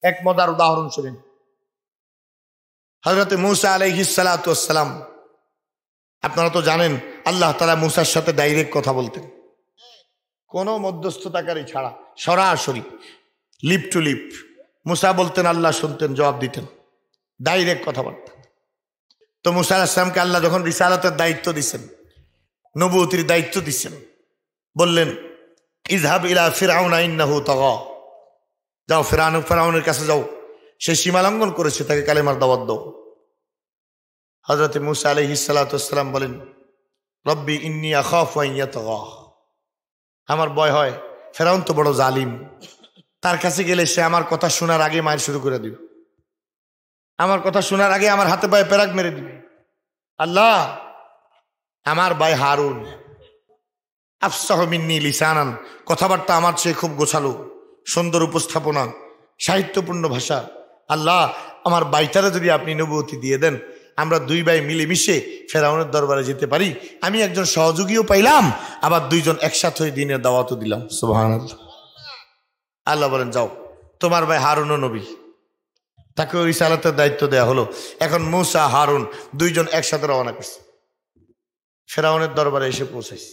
এক মজার উদাহরণ শুনেন। হযরত মূসা আলাইহিস সালাতু ওয়াস সালাম, আপনারা তো জানেন আল্লাহ তাআলা মূসার সাথে ডাইরেক্ট কথা বলতেন, কোনো মধ্যস্থতাকারী ছাড়া, সরাসরি লিপ টু লিপ। মূসা বলতেন, আল্লাহ শুনতেন, জবাব দিতেন, ডাইরেক্ট কথাবার্তা। তো মূসা আলাইহিস সালামকে আল্লাহ যখন রিসালাতের দায়িত্ব দিচ্ছেন, নবুয়তির দায়িত্ব দিচ্ছেন, বললেন ইযহাব ইলা ফিরআউনা ইন্নাহু তাগা, যাও ফিরআউনের কাছে যাও, সে সীমা লঙ্ঘন করেছে, তাকে কালেমার দাওয়াত দাও। হযরত মূসা আলাইহিস সালাতু ওয়াস সালাম বলেন, রব্বি ইন্নী আখাফু আন ইয়াতাগা, আমার ভয় হয় ফিরআউন তো বড় জালিম, তার কাছে গেলে সে আমার কথা শোনার আগে মার শুরু করে দিবে, আমার কথা শোনার আগে আমার হাতে পায়ে পেরাক মেরে দিবে। আল্লাহ, আমার ভাই হারুন আফসাহু মিন্নী লিসানান, কথাবার্তা আমার চেয়ে খুব গোছালো, সুন্দর উপস্থাপনা, সাহিত্যপূর্ণ ভাষা। আল্লাহ, আমার ভাইটারে যদি আপনি নবুয়তি দিয়ে দেন, আমরা দুই ভাই মিলেমিশে ফেরাউনের দরবারে যেতে পারি, আমি একজন সহযোগীও পাইলাম, আবার দুইজন একসাথে হয়ে দিনের দাওয়াতও দিলাম। সুবহানাল্লাহ। আল্লাহ বলেন, যাও, তোমার ভাই হারুনও নবী, তাকে ওই রিসালাতের দায়িত্ব দেওয়া হলো। এখন মূসা হারুন দুইজন একসাথে রওনা করছে, ফেরাউনের দরবারে এসে পৌঁছাইছে।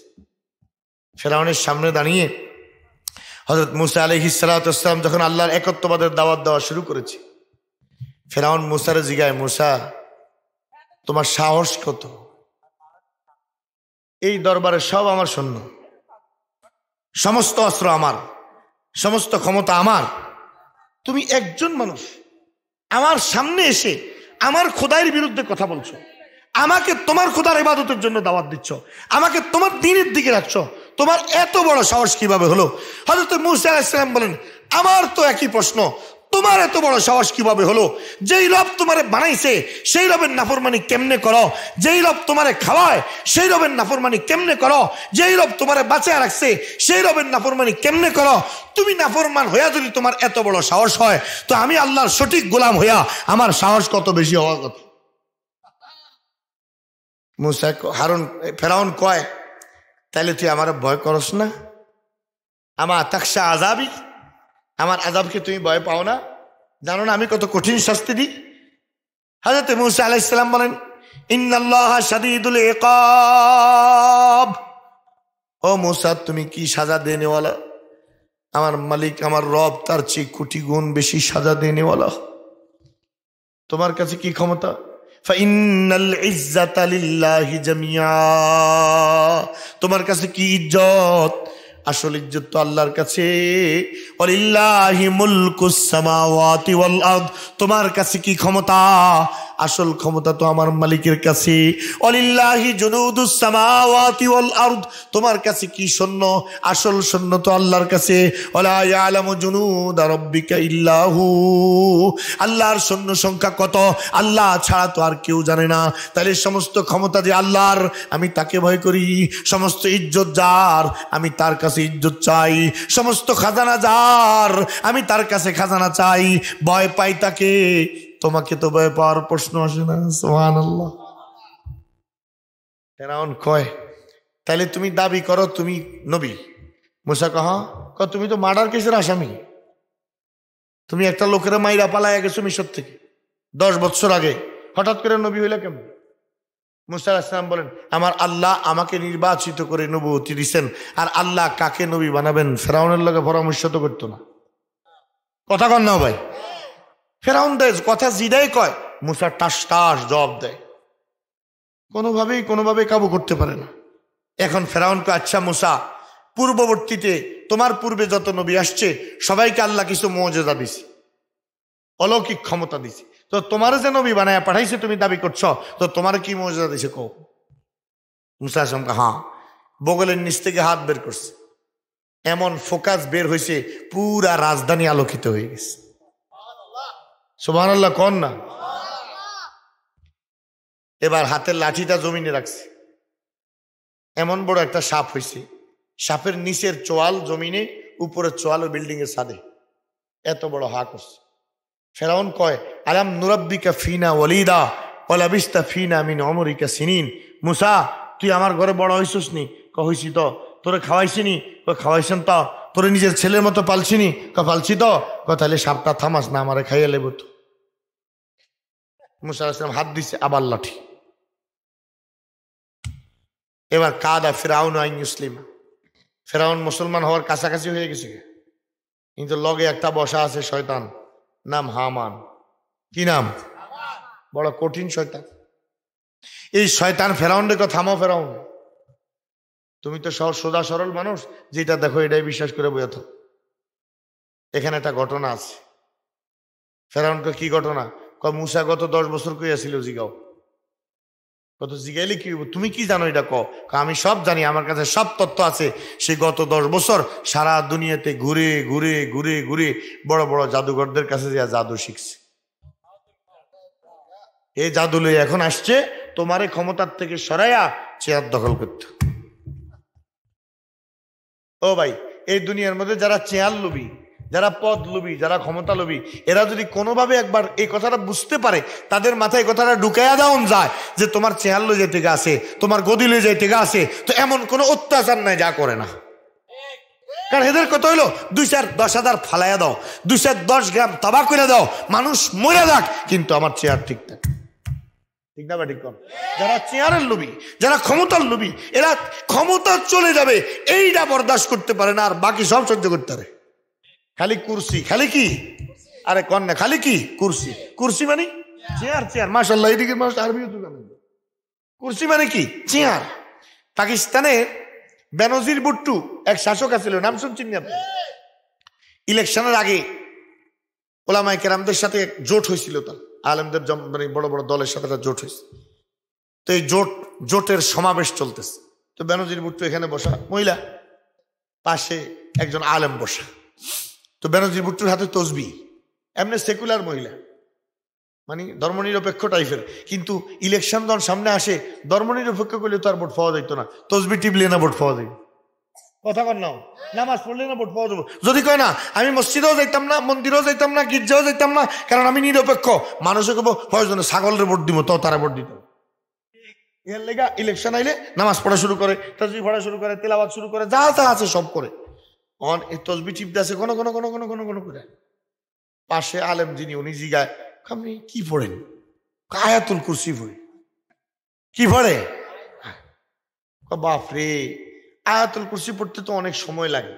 ফেরাউনের সামনে দাঁড়িয়ে হযরত মূসা আলাইহিস সালাতু ওয়াস সালাম যখন আল্লাহর একত্ববাদের দাওয়াত দেওয়া শুরু করেছে, ফেরাউন মূসারে জিগায়, মূসা তোমার সাহস কত? এই দরবারে সব আমার সৈন্য, সমস্ত অস্ত্র আমার, সমস্ত ক্ষমতা আমার, তুমি একজন মানুষ আমার সামনে এসে আমার খোদার বিরুদ্ধে কথা বলছো, আমাকে তোমার খোদার ইবাদতের জন্য দাওয়াত দিচ্ছ, আমাকে তোমার দ্বীনের দিকে রাখছো, তোমার এত বড় সাহস কিভাবে হলো? হযরত মূসা আলাইহিস সালাম বলেন, আমার তো একই প্রশ্ন, তোমার এত বড় সাহস কিভাবে হলো? যেই রব তোমারে বানাইছে সেই রবের নাফরমানি কেমনে করো? যেই রব তোমারে খাওয়ায় সেই রবের নাফরমানি কেমনে করো? যেই রব তোমারে বাঁচায় রাখছে সেই রবের নাফরমানি কেমনে করো? তুমি নাফরমান হইয়া যদি তোমার এত বড় সাহস হয়, তো আমি আল্লাহর সঠিক গোলাম হইয়া আমার সাহস কত বেশি হওয়ার কথা। মূসা হারুন ফেরাউন কয়, তাইলে তুই আমার ভয় করস না? আমার তাকশা আযাবি, আমার আযাবকে তুমি ভয় পাও না? জানো না আমি কত কঠিন শাস্তি দিই? হযরত মূসা আলাইহিস সালাম বলেন, ইন্নাল্লাহা শাদীদুল ইকাব। ও মূসা, তুমি কি সাজা দেনেওয়ালা? আমার মালিক, আমার রব তার চেয়ে কোটি গুণ বেশি সাজা দেনেওয়ালা। তোমার কাছে কি ক্ষমতা? ফাইন্নাল ইজ্জাতা লিল্লাহি জামিয়া, তোমার কাছে কি ইজ্জত? আসল ইজ্জত তো আল্লাহর কাছে। ওয়ালিল্লাহি মুলকুস সামাওয়াতি ওয়াল আরদ, তোমার কাছে কি ক্ষমতা? আসল ক্ষমতা তো আমার মালিকের কাছে। ওয়ালিল্লাহি জুনুদুস সামাওয়াতি ওয়াল আরদ, তোমার কাছে কি সৈন্য? আসল সৈন্য তো আল্লাহর কাছে। ওয়ালা ইয়ালামু জুনুদা রাব্বিকা ইল্লাহু, আল্লাহর সৈন্য সংখ্যা কত আল্লাহ ছাড়া তো আর কেউ জানে না। তাহলে সমস্ত ক্ষমতা যে আল্লাহর, আমি তাকে ভয় করি। সমস্ত ইজ্জত যার, আমি তার কাছে ইজ্জত চাই। সমস্ত খাজানা যার, আমি তার কাছে খাজানা চাই। ভয় পাই তাকে, তোমাকে তো ভয় পাওয়ার প্রশ্ন আসে না। সুবহানাল্লাহ। ফেরাউন কয়, তাহলে তুমি দাবি করো তুমি নবী? মূসা কহ, তুমি তো মার্ডার কেসের আসামি, তুমি একটা লোকের মাইরা পালাইয়া গেছো মিশর থেকে 10 বছর আগে, হঠাৎ করে নবী হইলে কেমন? মূসা আলাইহিস সালাম বলেন, আমার আল্লাহ আমাকে নির্বাচিত করে নবুয়তি দিয়েছেন, আর আল্লাহ কাকে নবী বানাবেন ফেরাউনের লগে পরামর্শ তো করতো না। কথা কন না ভাই? ফেরাউন দেয় কথা জিদাই কয়, মূসা টাস টাস জবাব দেয়, কোনোভাবে কাবু করতে পারে না। এখন ফেরাউন কয়, আচ্ছা মূসা, পূর্ববর্তীতে তোমার পূর্বে যত নবী আসছে সবাইকে আল্লাহ কিছু মুজিজা দিছে, অলৌকিক ক্ষমতা দিছে, তো তোমার যে নবী বানায় পাঠাইছে তুমি দাবি করছো, তো তোমার কি মুজিজা দিছে কও? মূসা আলাইহিস সালাম, হ্যাঁ। বগলের নিচ থেকে হাত বের করছে, এমন ফোকাস বের হয়েছে পুরা রাজধানী আলোকিত হয়ে গেছে। সুবহানাল্লাহ কোন না? এবার হাতের লাঠিটা জমিনে রাখছে, এমন বড় একটা সাপ হয়েছে, সাপের নিচের চোয়াল জমিনে, উপরের চোয়াল ও বিল্ডিং এর ছাদে, এত বড় হা করছে। ফেরাউন কয়, আলাম নুরাব্বিকা ফিনা ওয়ালিদা ওয়ালাবিস্তা ফিনা মিন উমরিকা সিনিন। মূসা, তুই আমার ঘরে বড় হইছিস নি? হইছি তো। তোরে খাওয়াইছি নি? খাওয়াইছেন তো। তোরে নিজের ছেলের মতো পালছিনি? পালছি তো। তাহলে সাপটা থামাস না, আমারে খাইয়া লেব তো। মুসা আলাইহিস সালাম হাত দিছে, আবার লাঠি। এবার কাদা ফিরাউন আইন মুসলিম, ফেরাউন মুসলমান হওয়ার কাছাকাছি হয়ে গেছে, কিন্তু লগে একটা বসা আছে শয়তান, নাম হামান। কি নাম? বড় কঠিন শয়তান। এই শয়তান ফেরাউন দেখো, থামো ফেরাউন, তুমি তো সোজা সরল মানুষ, যেটা দেখো এটাই বিশ্বাস করে বইয়া থাকো। এখানে একটা ঘটনা আছে। ফেরাউনকে কি ঘটনা? মুসা গত 10 বছর কইয়াছিল, জিগাও। কত জিগাইলে কি হইব? তুমি কি জানো এটা? আমি সব জানি, আমার কাছে সব তথ্য আছে। সে গত 10 বছর সারা দুনিয়াতে ঘুরে ঘুরে ঘুরে ঘুরে বড় বড় জাদুঘরদের কাছে যা জাদু শিখছে। এই জাদু লইয়া এখন আসছে তোমারে ক্ষমতার থেকে সরাইয়া চেয়ার দখল করতে। ও ভাই, এই দুনিয়ার মধ্যে যারা চেয়ার লোভী, যারা পদ লোভী, যারা ক্ষমতা লোভী, এরা যদি কোনোভাবে একবার এই কথাটা বুঝতে পারে, তাদের মাথায় কথাটা ঢুকাইয়া দেওয়া যায় যে তোমার চেয়ার লই যাইতে আছে, তোমার গদি লই যাইতে আছে, তো এমন কোনো অত্যাচার নাই যা করে না। কারণ এদের কথা হইলো 2-4-10,000 ফালাইয়া দাও, 2-10 গ্রাম তাবাক করে দাও, মানুষ মরে যাক, কিন্তু আমার চেয়ার ঠিক থাকে। ঠিক না? ঠিক কর। যারা চেয়ারের লোভী, যারা ক্ষমতার লোভী, এরা ক্ষমতা চলে যাবে এইটা বরদাস্ত করতে পারে না, আর বাকি সব সহ্য করতে পারে। খালি কুরসি, খালি কি? আরে কন্যা, খালি কি? কুরসি। কুরসি মানে চেয়ার। চেয়ার, মাশাআল্লাহ, এদিকে মানুষ আরবিও তো জানে। কুরসি মানে কি? চেয়ার। পাকিস্তানে বেনজির ভুট্টো এক শাসক আছিল, নাম শুনছেন আপনি? ইলেকশনের আগে ওলামায়ে কেরামদের সাথে জোট হয়েছিল, তার আলেমদের মানে বড় বড় দলের সাথে জোট হয়েছে। তো এই জোটের সমাবেশ চলতেছে। তো বেনজির ভুট্টো এখানে বসা, মহিলা পাশে একজন আলেম বসা। তো বেনজির ভুট্টোর হাতে তসবিহ, এমনি সেকুলার মহিলা, মানে ধর্মনিরপেক্ষ টাইপের, কিন্তু ইলেকশন যখন সামনে আসে ধর্মনিরপেক্ষ করলে তো আর ভোট পাওয়া যাইতো না। তসবিহ টিপলে না ভোট পাওয়া যাবে? কথা কর না, নামাজ পড়লে না ভোট পাওয়া যাবে? যদি কয় না আমি মসজিদেও যাইতাম না, মন্দিরেও যাইতাম না, গির্জাও যাইতাম না, কারণ আমি নিরপেক্ষ, মানুষে কেবল প্রয়োজনে ছাগলের ভোট দিব, তো তারা ভোট দিত। এর লেগা ইলেকশন আইলে নামাজ পড়া শুরু করে, তসবিহ পড়া শুরু করে, তেলাওয়াত শুরু করে, যা যা আছে সব করে। তসবিহ টিপতে আছে কোন কোন কোন কোন কোন কোন করে। পাশে আলেম যিনি, উনি জিগায়, আপনি কি পড়েন? আয়াতুল কুরসি পড়ি। কি পড়ে? বাপরে, আয়াতুল কুরসি পড়তে তো অনেক সময় লাগে,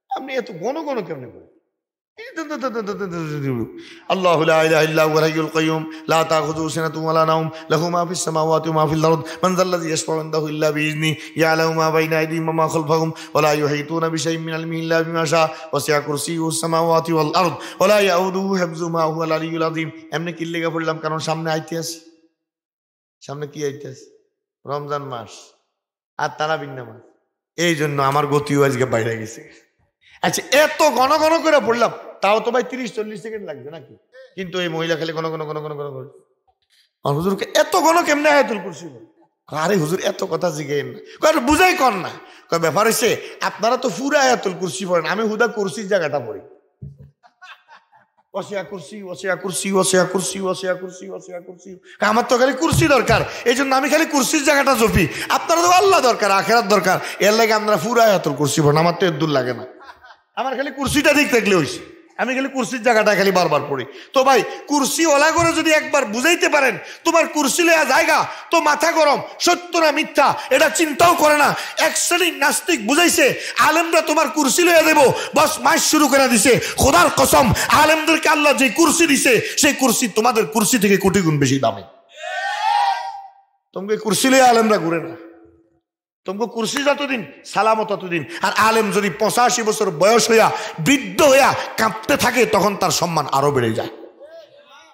আপনি এত ঘন ঘন কেমনে পড়েন? আল্লাহু লা ইলাহা ইল্লা হুয়াল হাইয়ুল কাইয়্যুম লা তাখুযুহু সিনাতুন ওয়া লা নাওম লাহু মা ফিস সামাওয়াতি ওয়া মা ফিল আরদ মান যাল্লাযী ইয়াশফা'উ ইনদাহু ইল্লা বিইযনিহি ইয়া'লামু মা বাইনা আইদিহিম ওয়া মা খালফাহুম ওয়া লা ইউহীতুনা বিশাইইন মিন ইলমিহি ইল্লা বিমা শাআ ওয়াসি'a কুরসিয়্যুহু সামাওয়াতি ওয়াল আরদ ওয়া লা ইয়াউদুহু হিফযুহুমা ওয়া হুয়াল আলিয়্যুল আযীম। এমনি কি লেগে পড়লাম? কারণ সামনে আইতে আছে। সামনে কি আইতে আছে? রমজান মাস আর তারাবির নামাজ। এই জন্য আমার গতিও আজকে বাইরে গেছে। আচ্ছা, এত ঘন ঘন করে পড়লাম, তাও তো ভাই 30-40 সেকেন্ড লাগবে নাকি? কিন্তু এই মহিলা খালি ঘন ঘন ঘন ঘন ঘন করে। হুজুরকে এত ঘন কেমনে আয়াতুল কুরসি? আরে হুজুর এত কথা জিগেন না, বুঝাই কর না। ব্যাপার হচ্ছে আপনারা তো পুরো আয়াতুল কুরসি পড়েন, আমি হুদা কুরসির জায়গাটা পড়ি। ওয়াসিয়া কুরসি, ওয়াসিয়া কুরসি, ওয়াসিয়া কুরসি, ওয়াসিয়া কুরসি, ওয়াসিয়া কুরসি। আমার তো খালি কুরসি দরকার, এই জন্য আমি খালি কুরসির জায়গাটা জপি। আপনারা তো আল্লাহ দরকার, আখেরাত দরকার, এর লাগে আমরা পুরো আয়াতুল কুরসি পড়েন। আমার তো এর দূর লাগে না, আমার খালি কুরসিটা ঠিক থাকলে হয়েছে। আমি খালি কুরসির জায়গাটা খালি বারবার পড়ি। তো ভাই, কুরসি ওলা করে যদি একবার বুঝাইতে পারেন তোমার কুরসি লয়া জায়গা, তো মাথা গরম, সত্য না মিথ্যা এটা চিন্তাও করে না। এক শ্রেণীর নাস্তিক বুঝাইছে আলেমরা তোমার কুরসি লয়া দেবো, বস মাস শুরু করে দিছে। খোদার কসম, আলেমদেরকে আল্লাহ যে কুরসি দিছে, সেই কুরসি তোমাদের কুরসি থেকে কোটি গুণ বেশি দামি। তোমাকে কুরসি লয়া আলেমরা ঘুরে না, তোমাকে কুরসি যতদিন সালামত ততদিন। আর আলেম যদি 85 বছর বয়স হইয়া বৃদ্ধ হইয়া কাঁপতে থাকে, তখন তার সম্মান আরো বেড়ে যায়।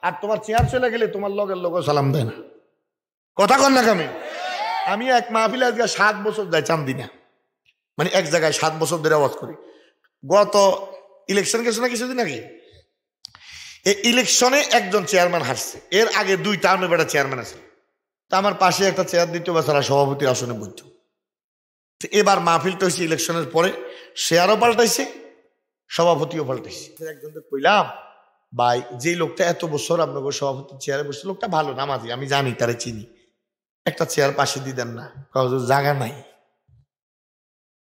আর তোমার চেয়ার চলে গেলে তোমার লগের লোক সালাম দেয় না। কথা কন না কামে? আমি এক মাহফিলে আজকে 7 বছর যাই চান্দিনা, মানে এক জায়গায় 7 বছর ধরে আওয়াজ করি। গত ইলেকশন গেছে না কিছুদিন আগে, এই ইলেকশনে একজন চেয়ারম্যান হারছে, এর আগে 2 টার্মে বেটা চেয়ারম্যান আছে। তা আমার পাশে একটা চেয়ার দিত, বেচারা সভাপতির আসনে বইত। এবার মাহফিলটা হয়েছে ইলেকশনের পরে, শেয়ারও পাল্টাইছে, সভাপতিও পাল্টাইছে। একজনকে কইলাম, ভাই যে লোকটা এত বছর আপনাকে সভাপতি চেয়ারে বসে, লোকটা ভালো নামাজি, আমি জানি, তারে চিনি, একটা চেয়ার পাশে দিয়ে দেন না। জায়গা নাই,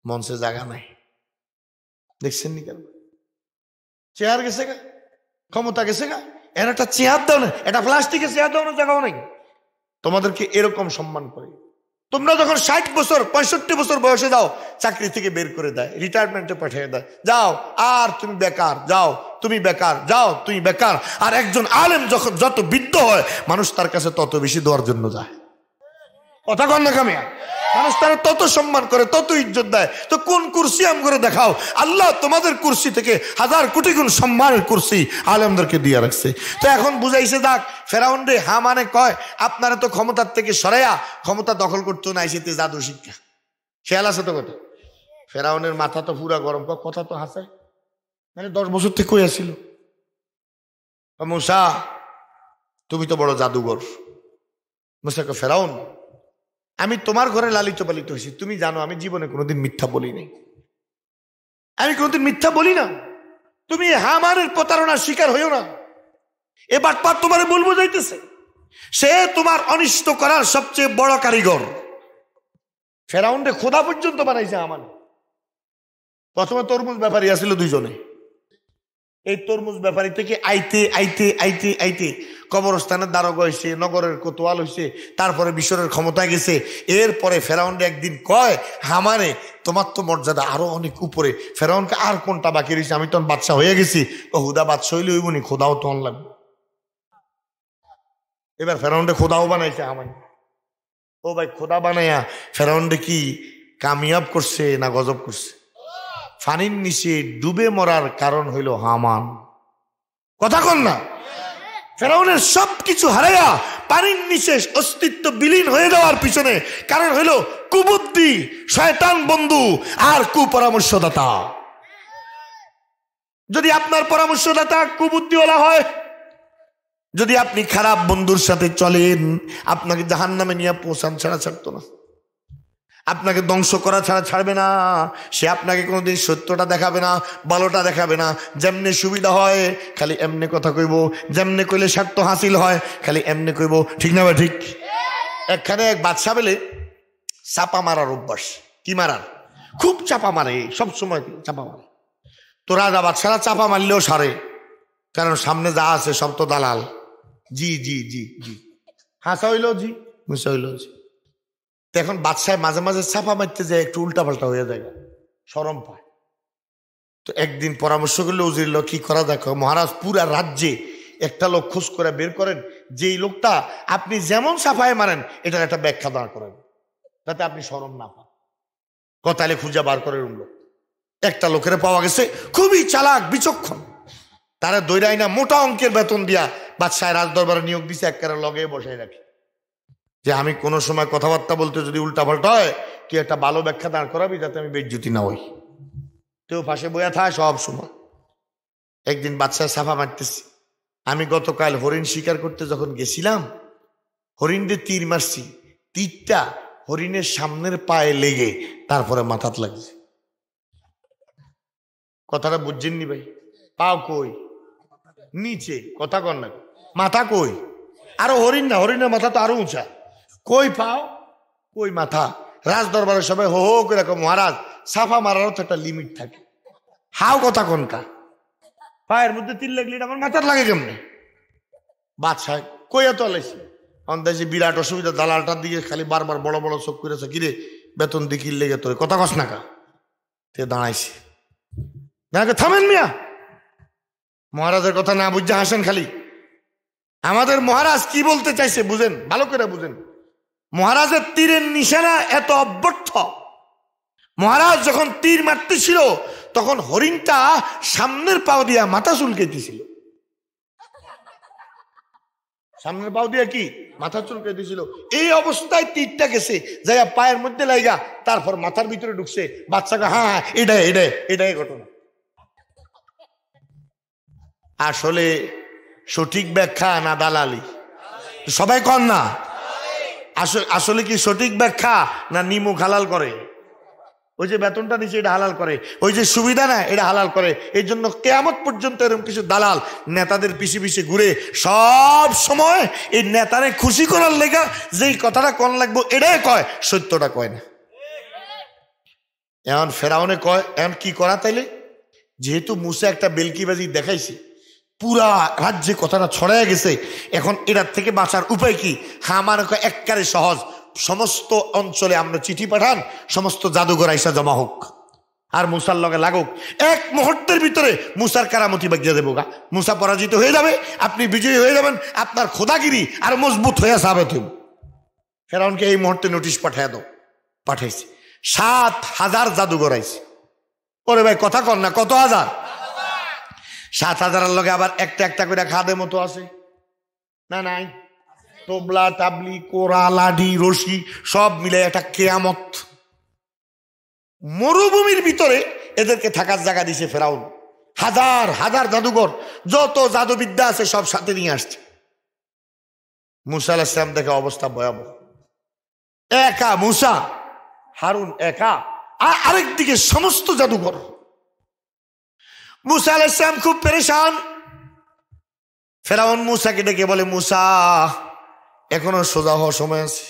মঞ্চে জায়গা নাই। দেখছেন নি কেন? চেয়ার গেছে গা, ক্ষমতা গেছে গা, এর একটা চেয়ার দাও না, এটা প্লাস্টিকের চেয়ার দাও না, জায়গাও নেই। তোমাদেরকে এরকম সম্মান করে। তোমরা যখন 60 বছর 65 বছর বয়সে যাও, চাকরি থেকে বের করে দেয়, রিটায়ারমেন্টে পাঠিয়ে দেয়, যাও আর তুমি বেকার, যাও তুমি বেকার, যাও তুমি বেকার। আর একজন আলেম যখন যত বৃদ্ধ হয়, মানুষ তার কাছে তত বেশি দেওয়ার জন্য যায়। কথা কন না কামিয়া? মানুষ তারা তত সম্মান করে, তত ইজ্জত দেয়। তো কোন কুরসি আম করে দেখাও? আল্লাহ তোমাদের কুরসি থেকে 1000 কোটি গুণ সম্মানের কুরসি আলেমদেরকে দিয়ে রাখছে। তো এখন বুঝাইছে, যাক ফেরাউন রে হামানে কয় আপনারা তো ক্ষমতার থেকে সরাইয়া ক্ষমতা দখল করতো না, এসেতে জাদু শিক্ষা। খেয়াল আছে তো কথা? ফেরাউনের মাথা তো পুরা গরম, কথা তো হাসে, মানে 10 বছর থেকে কই আসছিল। মুসা তুমি তো বড় জাদুঘর। মুসা কয় ফেরাউন আমি তোমার ঘরে লালিত পালিত হয়েছি, তুমি জানো আমি জীবনে কোনোদিন মিথ্যা বলি নাই, আমি কোনোদিন মিথ্যা বলি না। তুমি হামানের প্রতারণার শিকার হইও না। এবার পার তোমার বলবো যাইতেছে, সে তোমার অনিষ্ট করার সবচেয়ে বড় কারিগর। ফেরাউনরে খোদা পর্যন্ত বানাইছে হামান। প্রথমে তরমুজ ব্যাপারী আসছিল 2 জনে। এই তরমুজ ব্যাপারী থেকে আইতে আইতে আইতে আইতে কবরস্থানের দারোগা হয়েছে, নগরের কোতোয়াল হয়েছে, তারপরে মিশরের ক্ষমতায় গেছে। এরপরে ফেরাউনরে একদিন কয় হামানে তোমার তো মর্যাদা আরো অনেক উপরে। ফেরাউনকে আর কোনটা বাকি রয়েছে, আমি তখন বাদশা হয়ে গেছি। ও হুদা বাদশা হইলে হইবনি, খোদাও তো লাগবে। এবার ফেরাউনরে খোদাও বানাইছে হামান। ও ভাই, খোদা বানাইয়া ফেরাউনরে কি কামিয়াব করছে না গজব করছে? ফানির নিচে ডুবে মরার কারণ হইল হামান। কথা কন না? ফেরাউনের সবকিছু হারাইয়া পানির নিচে অস্তিত্ব বিলীন হয়ে যাওয়ার পিছনে কারণ হইল কুবুদ্ধি, শয়তান বন্ধু আর কুপরামর্শদাতা। যদি আপনার পরামর্শদাতা কুবুদ্ধিওয়ালা হয়, যদি আপনি খারাপ বন্ধুর সাথে চলেন, আপনাকে জাহান্নামে নিয়ে পৌঁছান ছাড়া ছাড়তো না, আপনাকে ধ্বংস করা ছাড়া ছাড়বে না। সে আপনাকে কোনোদিন সত্যটা দেখাবে না, ভালোটা দেখাবে না। যেমনি সুবিধা হয় খালি এমনি কথা কইব, যেমনি কইলে স্বার্থ হাসিল হয় খালি এমনি কইব। ঠিক না ভাই? ঠিক। একখানে এক বাদশা বেলে চাপা মারার অভ্যাস। কি মারার? খুব চাপা মারে, সব সময় চাপা মারে। তো রাজা বাদশারা চাপা মারলেও সারে, কারণ সামনে যা আছে সব তো দালাল। জি জি জি জি, হাসা হইল জি, মিশা হইল জি। এখন বাদশায় মাঝে মাঝে চাপা মারতে যায়, একটু উল্টাপাল্টা হয়ে যায়, শরম পায়। তো একদিন পরামর্শ করলে উজির লোক কি করা, দেখো মহারাজ পুরা রাজ্যে একটা লোক খোঁজ করে বের করেন, যেই লোকটা আপনি যেমন সাফায় মারেন এটার একটা ব্যাখ্যা দাঁড় করেন, যাতে আপনি শরম না পান। কথালে খুঁজে বার করে উঠল। একটা লোকের পাওয়া গেছে, খুবই চালাক বিচক্ষণ। তারা দৈরাই না মোটা অঙ্কের বেতন দিয়া বাদশাহ রাজ দরবারে নিয়োগ দিছে, একেবারে লগে বসাই রাখে, যে আমি কোনো সময় কথাবার্তা বলতে যদি উল্টাপাল্টা হয় কি একটা ভালো ব্যাখ্যা দাঁড় করাবি, যাতে আমি বেজ্জতি না হই। কেউ পাশে বইয়া থাকে সব সময়। একদিন বাদশাহ সাফা মারতেছি, আমি গতকাল হরিণ শিকার করতে যখন গেছিলাম, হরিণে তীর মারছি, তীরটা হরিণের সামনের পায়ে লেগে তারপরে মাথাত লাগছে। কথাটা বুঝছেননি ভাই? পাও কই? নিচে। কথা কর না, মাথা কই? আরো হরিণ না, হরিণের মাথা তো আরো উঁচা। কই পাও, কই মাথা? রাজ দরবারের সবাই হো হো করে মহারাজ সাফা মারারও তো একটা লিমিট থাকে। হাও কথা কোনটা? পায়ের মধ্যে তীর লাগলে আমার মাথার লাগে কেমনে? বাদশাহ কইয়া তো আলাইছে, অন্দাজে বিরাট অসুবিধা। দালালটার দিকে খালি বারবার বড় বড় চোখ করেছে, কিরে বেতন দিকির লেগে তোর কথা কস না কা? তে দাঁড়াইছে, থামেন মিয়া। মহারাজের কথা না বুঝে হাসেন খালি। আমাদের মহারাজ কি বলতে চাইছে বুঝেন, ভালো করে বুঝেন। মহারাজের তীরের নিশানা এত অব্যর্থ। মহারাজ যখন তীর মারতেছিল তখন হরিণটা সামনের পাও দিয়া মাথা চুলকাইতেছিল। সামনের পাও দিয়া কি মাথা চুলকাইতেছিল। এই অবস্থায় তীরটা গেছে যাইয়া পায়ের মধ্যে লাগা, তারপর মাথার ভিতরে ঢুকছে। বাচ্চাকে হ্যাঁ হ্যাঁ এটাই ঘটনা। আসলে সঠিক ব্যাখ্যা না দালালি? সবাই কন না। আসলে কি সঠিক ব্যাখ্যা না নিমুখ হালাল করে? ওই যে বেতনটা নিচে এটা হালাল করে, ওই যে সুবিধা না এটা হালাল করে। এই জন্য কিয়ামত পর্যন্ত এরকম কিছু দালাল নেতাদের পিছে পিছে ঘুরে সব সময় এই নেতারে খুশি করার লেগা যেই কথাটা কোন লাগবো এটাই কয়, সত্যটা কয় না। এখন ফেরাউনে কয়, এখন কি করা তাইলে? যেহেতু মুসা একটা বেলকিবাজি দেখাইছে, পুরা রাজ্যে কথাটা ছড়ায় গেছে, এখন এটার থেকে বাঁচার উপায় কি? আমার একবারে সহজ, সমস্ত অঞ্চলে আমরা চিঠি পাঠান, সমস্ত জাদুঘর আইসা জমা হোক আর মুসার লগে লাগুক। এক মুহূর্তের ভিতরে মুসার কারামতি বাগিয়ে দেবো গা, মুসা পরাজিত হয়ে যাবে, আপনি বিজয়ী হয়ে যাবেন, আপনার খোদাগিরি আর মজবুত হয়ে সাবেত হইব। ফেরাউনকে এই মুহূর্তে নোটিশ পাঠায় দাও। পাঠাইছে, 7,000 জাদুঘর আইছে। ওরে ভাই কথা কর না, কত হাজার? 7,000-এর লগে আবার একটা একটা করে খাদে মতো আছে না? নাই? তোবলা, টাবলি, কোরা, লাঠি, রশি সব মিলে একটা কেয়ামত। মরুভূমির ভিতরে এদেরকে থাকার জায়গা দিছে ফেরাউন। 1,000 জাদুঘর, যত জাদুবিদ্যা আছে সব সাথে নিয়ে আসছে। মুসা আলাইহিস সালাম দেখে অবস্থা ভয়াবহ। একা মুসা, হারুন একা, আর আরেকদিকে সমস্ত জাদুঘর। মুসা আলাইহিস সালাম খুব পেরেশান। ফেরাউন মুসাকে ডেকে বলে, মুসা এখনো সোজা হওয়ার সময় আছে,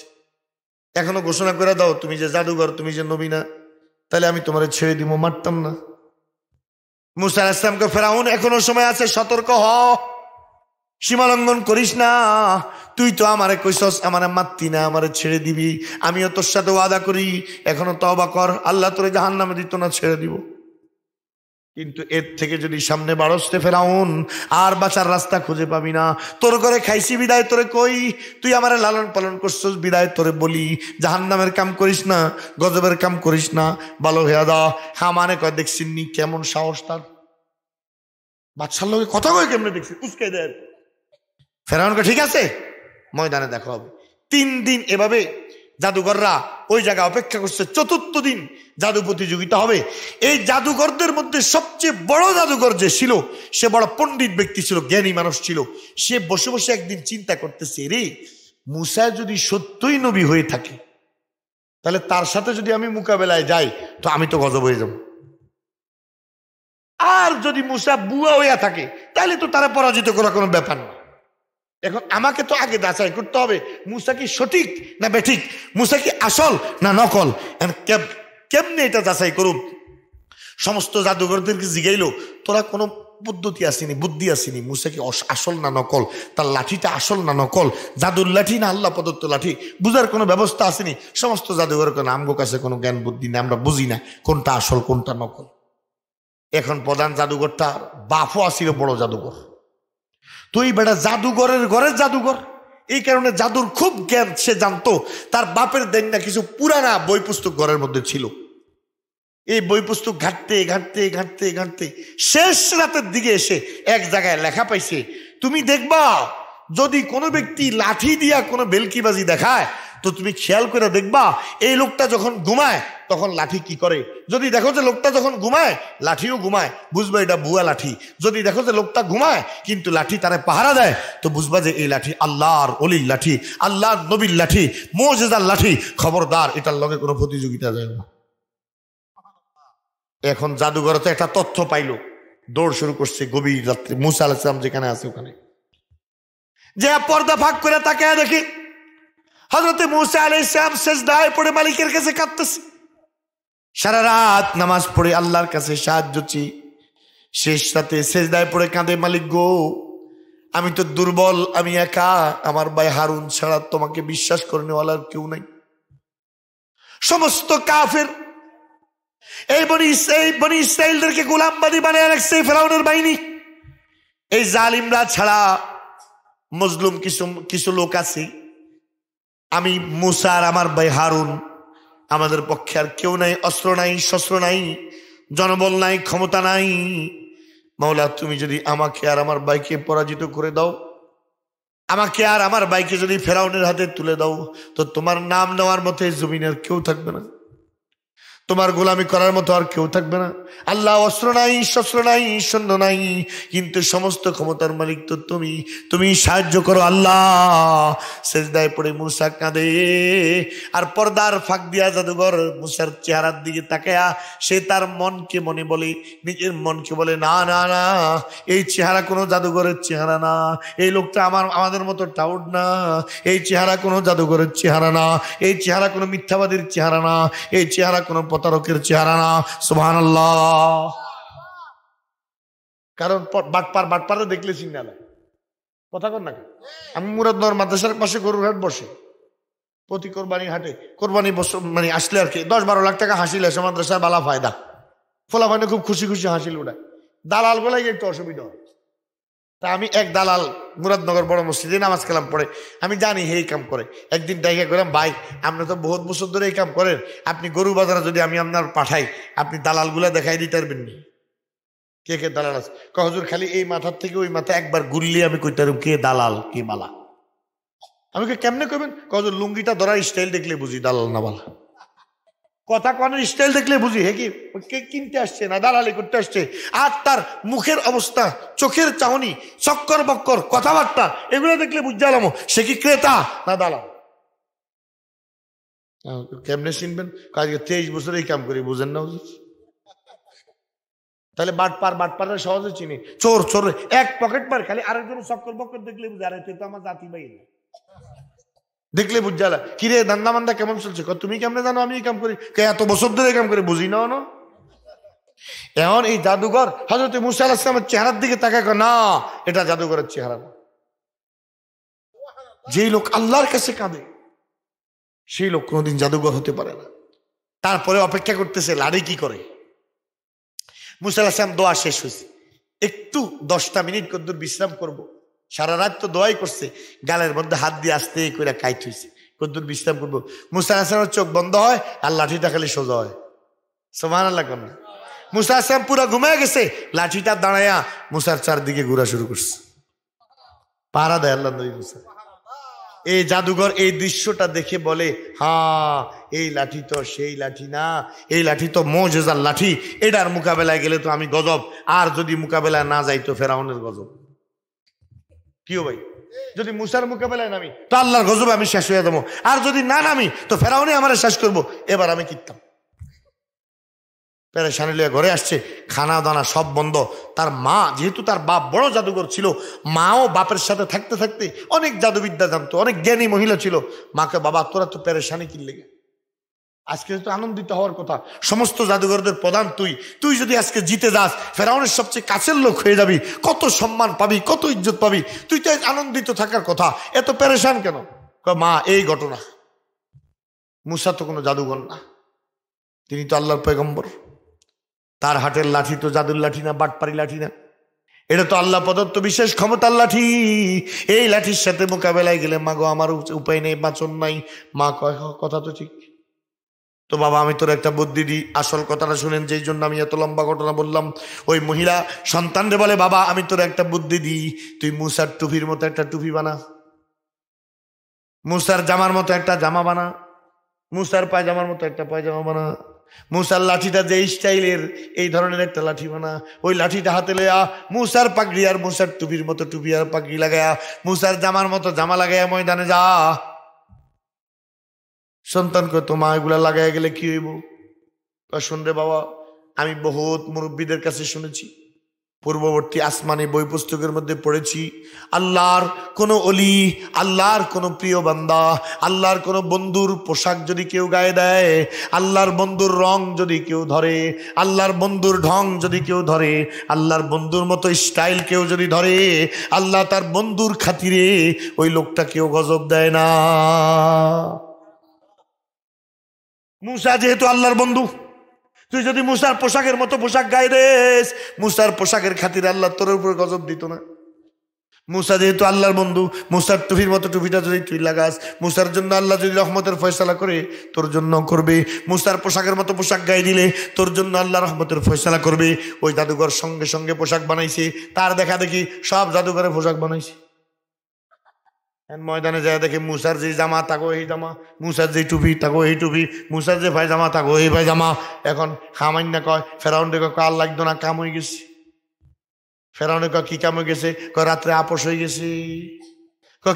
এখনো ঘোষণা করে দাও তুমি যে জাদুঘর, তুমি যে নবী না, তাহলে আমি তোমার ছেড়ে দিব, মারতাম না। মুসা আলাইহিস সালামকে ফেরাউন এখনো সময় আছে, সতর্ক হ, সীমালঙ্ঘন করিস না, তুই তো আমারে কইছস আমারে মারতি না, আমারে ছেড়ে দিবি, আমিও তোর সাথে ওয়াদা করি, এখনো তওবা কর, আল্লাহ তোরে জাহান্নামে দিত না, ছেড়ে দিব। কিন্তু এর থেকে যদি সামনে বাড়সতে ফেরাউন, আর বাঁচার রাস্তা খুঁজে পাবি না। তোর ঘরে খাইছি বিদায় তোরে কই, তুই আমারে লালন পালন করছিস বিদায় তোরে বলি, জাহান্নামের কাম করিস না, গজবের কাম করিস না, ভালো হয়ে দা। হ্যাঁ মানে কয়, দেখছিনি কেমন সাহস তার, বাদশার লোকে কথা কয় কেমনে, দেখছি উস্কে দেয়। ফেরাউনকে ঠিক আছে, ময়দানে দেখা হবে। 3 দিন এভাবে জাদুঘররা ওই জায়গায় অপেক্ষা করছে। 4র্থ দিন জাদু প্রতিযোগিতা হবে। এই জাদুঘরদের মধ্যে সবচেয়ে বড় জাদুঘর যে ছিল, সে বড় পণ্ডিত ব্যক্তি ছিল, জ্ঞানী মানুষ ছিল। সে বসে বসে একদিন চিন্তা করতেছে, রে মুসা যদি সত্যই নবী হয়ে থাকে, তাহলে তার সাথে যদি আমি মোকাবেলায় যাই তো আমি তো গজব হয়ে যাব। আর যদি মুসা বুয়া হইয়া থাকে তাহলে তো তারা পরাজিত করা কোনো ব্যাপার না। এখন আমাকে তো আগে যাচাই করতে হবে, মুসা কি সঠিক না বেঠিক, মুসা কি আসল না নকল। কেমনে এটা যাচাই করুন? সমস্ত জাদুঘরদেরকে জিগাইলো, তোরা কোনো পদ্ধতি আসেনি, বুদ্ধি আসেনি, মুসা কি আসল না নকল, তার লাঠিটা আসল না নকল, জাদুর লাঠি না আল্লাহ প্রদত্ত লাঠি, বুঝার কোনো ব্যবস্থা আসেনি। সমস্ত জাদুঘরের কোনো আমগো কাছে কোনো জ্ঞান বুদ্ধি নেই, আমরা বুঝি না কোনটা আসল কোনটা নকল। এখন প্রধান জাদুঘরটা বাফও আসিল বড় জাদুঘর, তুই বেটা জাদুঘরের ঘরের জাদুঘর, এই কারণে জাদুর খুব জ্ঞান সে জানতো। তার বাপের দেন না কিছু পুরানা বই পুস্তক ঘরের মধ্যে ছিল। এই বই পুস্তক ঘাটতে ঘাটতে ঘাটতে ঘাটতে শেষ রাতের দিকে এসে এক জায়গায় লেখা পাইছে, তুমি দেখবা যদি কোনো ব্যক্তি লাঠি দিয়া কোনো বেলকিবাজি দেখায় তো তুমি খেয়াল করে দেখবা এই লোকটা যখন ঘুমায় তখন লাঠি কি করে। যদি দেখো যে লোকটা যখন ঘুমায় লাঠিও ঘুমায়, বুঝবা এটা ভুয়া লাঠি। যদি দেখো যে লোকটা ঘুমায় কিন্তু লাঠি তারে পাহারা দেয়, তো বুঝবা যে এই লাঠি আল্লাহর ওলির লাঠি, আল্লাহর নবীর লাঠি, মুজিজার লাঠি। খবরদার, এটার লগে কোনো প্রতিযোগিতা যায় না। এখন জাদুঘরতে একটা তথ্য পাইলো, দৌড় শুরু করছে গভীর রাত্রে, মুসা আলাইহিস সালাম যেখানে আছে ওখানে যে পর্দা ফাঁক করে তাকে দেখি হযরত মুসা আলাইহিস সালাম সিজদায় পড়ে মালিকের কাছে কাঁদতেছে। সারা রাত নামাজ পড়ে আল্লাহর কাছে সাহায্য চেয়ে শেষ রাতে সিজদায় পড়ে কাঁদে, মালিক গো আমি তো দুর্বল, আমি একা, আমার ভাই হারুন ছাড়া তোমাকে বিশ্বাস করে নেওয়ালার কেউ নাই। সমস্ত কাফের এই বনি ইসরাইলদেরকে গোলামবাদী বানিয়ে রাখছে ফেরাউনের বাহিনী। এই জালিমরা ছাড়া মজলুম কিছু লোক আছে। আমি মুসা আর আমার ভাই হারুন, আমাদের পক্ষে আর কেউ নাই, অস্ত্র নাই, শস্ত্র নাই, জনবল নাই, ক্ষমতা নাই। মাওলা তুমি যদি আমাকে আর আমার ভাইকে পরাজিত করে দাও, আমাকে আর আমার ভাইকে যদি ফেরাউনের হাতে তুলে দাও, তো তোমার নাম নেওয়ার মতো জমিনের কেউ থাকবে না, তোমার গোলামি করার মতো আর কেউ থাকবে না। আল্লাহ অস্ত্র নাই, শস্ত্র নাই, সৈন্য নাই, কিন্তু সমস্ত ক্ষমতার মালিক তো তুমি, তুমি সাহায্য করো আল্লাহ। সিজদায় পড়ে মুসা কাঁদে আর পর্দার ফাঁক দিয়া জাদুঘর মুসার চেহারার দিকে তাকায়া সে তার মনকে মনে বলে, নিজের মনকে বলে, না না না, এই চেহারা কোনো জাদুঘরের চেহারা না, এই লোকটা আমাদের মতো টাউট না, এই চেহারা কোনো জাদুঘরের চেহারা না, এই চেহারা কোনো মিথ্যাবাদীর চেহারা না, এই চেহারা কোনো প্রতারকের চেহারা না। সুবহানাল্লাহ। কারণ বাটপারে দেখলে চিন্তা লাগে কথা কর না। আমি মুরাদনগর মাদ্রাসার পাশে গরুর হাট বসে, প্রতি কোরবানি হাটে কোরবানি বছর মানে আসলে আর কি 10-12 লাখ টাকা হাসিল আসে মাদ্রাসায়, বালা ফায়দা, ফোলা ফাইনে খুব খুশি খুশি হাসিল উঠায়। দালাল গুলাই একটু অসুবিধা হয়। তা আমি এক দালাল মুরাদনগর বড় মসজিদে নামাজ কালাম পড়ে, আমি জানি এই কাম করে। একদিন দেখা করলাম, ভাই আপনি তো বহুত বছর ধরে এই কাম করেন, আপনি গরু বাজারে যদি আমি আপনার পাঠাই, আপনি দালাল গুলা দেখাই দিতে পারবেন নি? কে কে দালাল আছে? হুজুর খালি এই মাথার থেকে ওই মাথা একবার ঘুরলে আমি কইতে পারব কে দালাল কে বালা। আমি কেমনে কইবেন? হুজুর লুঙ্গিটা ধরার স্টাইল দেখলে বুঝি দালাল না বালা। কথা কনের স্টাইল দেখলে বুঝি হে কি কে কিনতে আসছে না দালালি করতে আসছে। আর তার মুখের অবস্থা, চোখের চাহনি, চক্কর বক্কর কথাবার্তা, এগুলো দেখলে বুঝতে গেলাম সে কি ক্রেতা না দালাল। কেমনে চিনবেন? আজকে 23 বছর এই কাম করি, বুঝেন না হুজুর? তাহলে বাটপার সহজে চিনি। চোর এক পকেট মার, খালি আরেকজন চক্কর বক্কর দেখলে বুঝে আরে তুই তো আমার জাতি ভাই না, দেখলে বুঝ জ্বালা। কিরে দান্দা মান্দা কেমন চলছে? তুমি কেমনে জানো আমি এই কাম করি? এত বছর ধরে কাম করে বুঝি না। এখন এই জাদুঘর হযরত মুসা আলাইহিস সালামের চেহারার দিকে তাকায়, না এটা জাদুঘরের চেহারা না। যেই লোক আল্লাহর কাছে কাঁদে সেই লোক কোনোদিন জাদুঘর হতে পারে না। তারপরে অপেক্ষা করতেছে লাড়ি কি করে। মুসা আলাইহিস সালাম দোয়া শেষ হয়েছে, একটু 10টা মিনিট কদ্দুর বিশ্রাম করব। সারা রাত তো দোয়াই করছে, গালের মধ্যে হাত দিয়ে আস্তে করে কাইট হয়েছে, কদ্দুর বিশ্রাম করবো। মুসা আলাইহিস সালামের চোখ বন্ধ হয় আর লাঠিটা খালি সোজা হয়। সুবহানাল্লাহ কোন না? মুসা আলাইহিস সালাম পুরো ঘুমিয়ে গেছে, লাঠিটা দাঁড়ায়া মুসার চারদিকে ঘোরা শুরু করছে, পাহারা দেয় আল্লাহ নবী মুসা। এই জাদুঘর এই দৃশ্যটা দেখে বলে, হ্যাঁ এই লাঠি তো সেই লাঠি না, এই লাঠি তো মুজিজার লাঠি, এটার মোকাবেলায় গেলে তো আমি গজব, আর যদি মোকাবেলায় না যাই তো ফেরাউনের গজব। কিও ভাই, যদি মুসার মোকাবেলায় নামি তো আল্লাহর গজবে আমি শেষ হয়ে যাবো, আর যদি না নামি তো ফেরাউনে আমার শেষ করবো। এবার আমি কিতাম পেরেশানি লিয়ে ঘরে আসছে, খানা দানা সব বন্ধ। তার মা, যেহেতু তার বাপ বড় জাদুঘর ছিল, মাও বাপের সাথে থাকতে থাকতে অনেক জাদুবিদ্যা জানতো, অনেক জ্ঞানী মহিলা ছিল। মাকে, বাবা তোরা তো পেরেশানি কি লেগে, আজকে তো আনন্দিত হওয়ার কথা, সমস্ত জাদুঘরদের প্রধান তুই যদি আজকে জিতে যাস, ফেরাউনের সবচেয়ে কাছের লোক হয়ে যাবি, কত সম্মান পাবি, কত ইজ্জত পাবি, তুই তো আনন্দিত থাকার কথা, এত পেরেশান কেন? মা এই ঘটনা, মুসা তো কোনো জাদুঘর না, তিনি তো আল্লাহর পয়গম্বর। তার হাতের লাঠি তো জাদুর লাঠি না, বাটপারি লাঠি না, এটা তো আল্লাহ প্রদত্ত বিশেষ ক্ষমতার লাঠি। এই লাঠির সাথে মোকাবেলায় গেলে মা গো আমার উপায় নেই, বাঁচন নাই। মা কয় কথা তো ঠিক, তো বাবা আমি তোর একটা বুদ্ধি দিই। আসল কথাটা শুনেন, যেই জন্য আমি এত লম্বা ঘটনা বললাম। ওই মহিলা সন্তানরে বলে, বাবা আমি তোর একটা বুদ্ধি দিই, তুই মুসার টুপির মতো একটা টুপি বানা, মুসার জামার মতো একটা জামা বানা, মুসার পায়জামার মতো একটা পায়জামা বানা, মুসার লাঠিটা যে স্টাইলের এই ধরনের একটা লাঠি বানা, ওই লাঠিটা হাতে লইয়া মুসার পাগড়ি আর মুসার টুপির মতো টুপি আর পাগড়ি লাগায়া, মুসার জামার মতো জামা লাগাইয়া ময়দানে যা। সন্তানকে তো মা এগুলা লাগাই গেলে কি হইব? শুনরে বাবা, আমি বহুত মুরব্বীদের কাছে শুনেছি, পূর্ববর্তী আসমানি বই পুস্তকের মধ্যে পড়েছি, আল্লাহর কোন অলি, আল্লাহর কোন প্রিয় বান্দা, আল্লাহর কোন বন্ধুর পোশাক যদি কেউ গায়ে দেয়, আল্লাহর বন্ধুর রং যদি কেউ ধরে, আল্লাহর বন্ধুর ঢং যদি কেউ ধরে, আল্লাহর বন্ধুর মতো স্টাইল কেউ যদি ধরে, আল্লাহ তার বন্ধুর খাতিরে ওই লোকটা কেউ গজব দেয় না। মুসা যেহেতু আল্লাহর বন্ধু, তুই যদি মুসার পোশাকের মতো পোশাক গায়ে দেস, মুসার পোশাকের খাতিরে আল্লাহ তোর উপর গজব দিত না। মুসা যেহেতু আল্লাহর বন্ধু, মুসার টুপির মতো টুপিটা যদি তুই লাগাস, মুসার জন্য আল্লাহ যদি রহমতের ফয়সালা করে তোর জন্য করবে। মুসার পোশাকের মতো পোশাক গায়ে দিলে তোর জন্য আল্লাহ রহমতের ফয়সালা করবে। ওই জাদুঘর সঙ্গে সঙ্গে পোশাক বানাইছে, তার দেখা দেখি সব জাদুঘরে পোশাক বানাইছে। ময়দানে যায় দেখে মুসার যে জামা তাকো এই জামা, মুসার যে টুপি তাকো এই টুপি, মুসার যে পায়জামা তাকো এই পায়জামা। এখন খামাইন না কয়, ফেরাউন রে কাল লাগতো না, কাম হয়ে গেছে। ফেরাউনে কি কাম হয়ে গেছে? রাত্রে আপোষ হয়ে গেছে।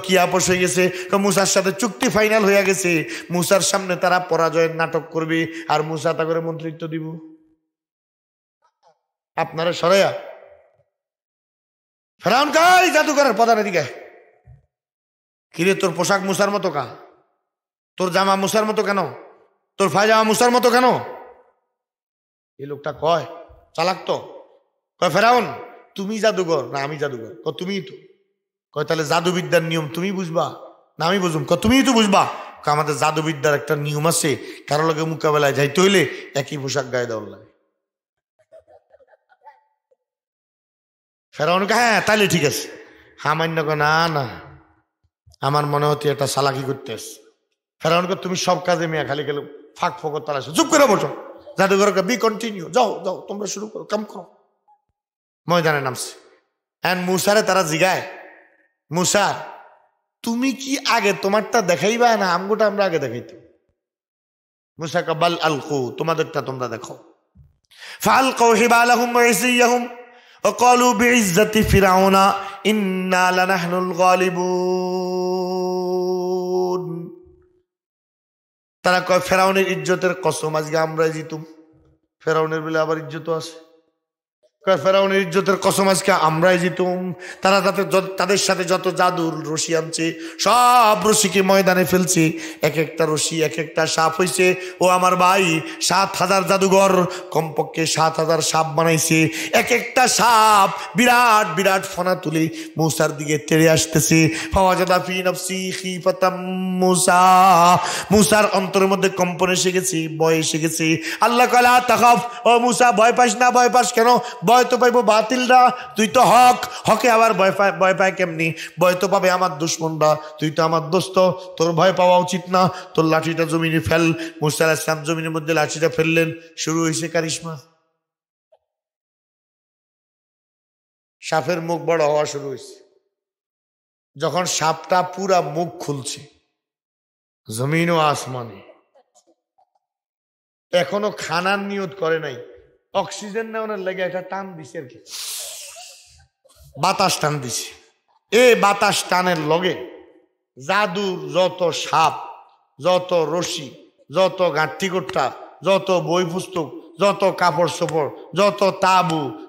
কি আপোষ হয়ে গেছে? মুসার সাথে চুক্তি ফাইনাল হয়ে গেছে, মুসার সামনে তারা পরাজয়ের নাটক করবে আর মুসা তা করে মন্ত্রিত্ব দিব। আপনারা সরাইয়া ফেরাউন কাই জাদুঘরের প্রধান এদিকে, কিরে তোর পোশাক মুসার মতো কা, তোর জামা মুসার মতো কেন, তোর পায়জামা মুসার মতো কেন? এই লোকটা কয় চালাক তো, কয় ফেরাউন তুমি জাদুঘর না আমি জাদুঘর? তুমিই তো। কয় তাহলে জাদুবিদ্যার নিয়ম তুমি বুঝবা না আমি বুঝুম? তুমিই তো বুঝবা। আমাদের জাদুবিদ্যার একটা নিয়ম আছে, কারো লগে মোকাবেলায় যাইতে হইলে একই পোশাক গায়ে দেওয়ার লাগে। ফেরাউন হ্যাঁ তাইলে ঠিক আছে। হামান্য না না, আমার মনে হচ্ছে এটা চালাকি করতে আসছে। ফেরাউন তুমি সব কাজে মেয়া খালি গেলে ফাঁক ফোকর তারা চুপ করে বসো, জাদুঘর বি কন্টিনিউ, যাও যাও তোমরা শুরু করো, কাম করো। ময়দানে নামছে। হ্যাঁ মুসারে তারা জিগায়, মুসা তুমি কি আগে তোমারটা দেখাইবা না আমগুটা আমরা আগে দেখাইতাম? মুসা কাবাল আলকু, তোমাদেরটা তোমরা দেখো। ফালকাউ হিবালাহুম ওয়া ইসিয়াহুম ওয়া ক্বালু বিইজ্জাতি ফিরাউনা ইন্না লানাহনুল গালিবুন। তারা কয় ফেরাউনের ইজ্জতের কসম আজকে আমরা জিতুম। ফেরাউনের বলে আবার ইজ্জত আছে। ফেরাউনের ইজ্জতের কসম আজকে আমরাই জিতুম। তারা তাদের সাথে যত জাদুর রশি আনছে সব রশিকে ময়দানে ফেলছে। এক একটা রশি এক একটা সাপ হয়েছে। ও আমার ভাই ৭,০০০ জাদুঘর কমপক্ষে ৭,০০০ সাপ বানাইছে। এক একটা সাপ বিরাট বিরাট ফনা তুলে মূসার দিকে তেড়ে আসতেছে। ফাওয়াজাদা ফি নাফসি খিফাতাম মূসা, মূসার অন্তরের মধ্যে কম্পন এসে গেছে, ভয় এসে গেছে। আল্লাহ কালা তাখাফ, ও মূসা ভয় পাস না। ভয় পাস কেন? ভয় তো পাইবো বাতিলরা, তুই তো হক, হকে আবার ভয় পায় কেমনি? ভয় তো পাবে আমার দুশ্মনরা, তুই তো আমার দোস্ত, তোর ভয় পাওয়া উচিত না। তোর লাঠিটা জমিনে ফেল। মুসা আলাইহিস সালাম জমিনের মধ্যে লাঠিটা ফেললেন। শুরু হয়েছে কারিশমা। সাপের মুখ বড় হওয়া শুরু হয়েছে। যখন সাপটা পুরা মুখ খুলছে জমিন ও আসমানে, এখনো খানার নিয়ত করে নাই, অক্সিজেন নেওয়ার লেগে একটা টান দিছে আর কি, বাতাস টান দিছে। এই বাতাস টানের লগে জাদুর যত সাপ, যত রশি, যত গাঁঠি কোট্টা, যত বই পুস্তক, যত কাপড় চোপড়, যত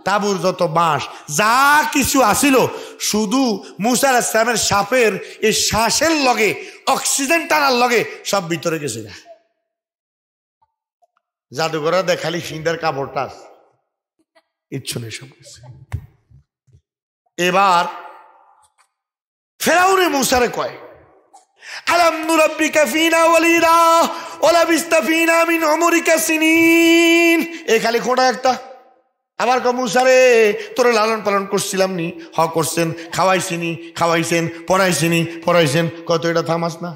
তাবুর যত বাঁশ, যা কিছু আসিল শুধু মূসা আলাইহিস সালামের সাপের এই শ্বাসের লগে অক্সিজেন টানার লগে সব ভিতরে গেছে। জাদুঘরা দেখালি সিন্দার কাপড়টা ইচ্ছু নেই সব কিছু। এবার ফেরাউনে মূসারে কয় আলাম নুরাব্বিকা ফিনা ওয়ালিদা ওয়া লাবিস্তা ফিনা মিন উমরিকা সিনিন। এ খালি খোঁড়া একটা। আবার কয় মূসারে তোরে লালন পালন করছিলাম নি? হ করছেন। খাওয়াইছিনি? খাওয়াইছেন। পড়াইছেন। কত এটা থামাস না?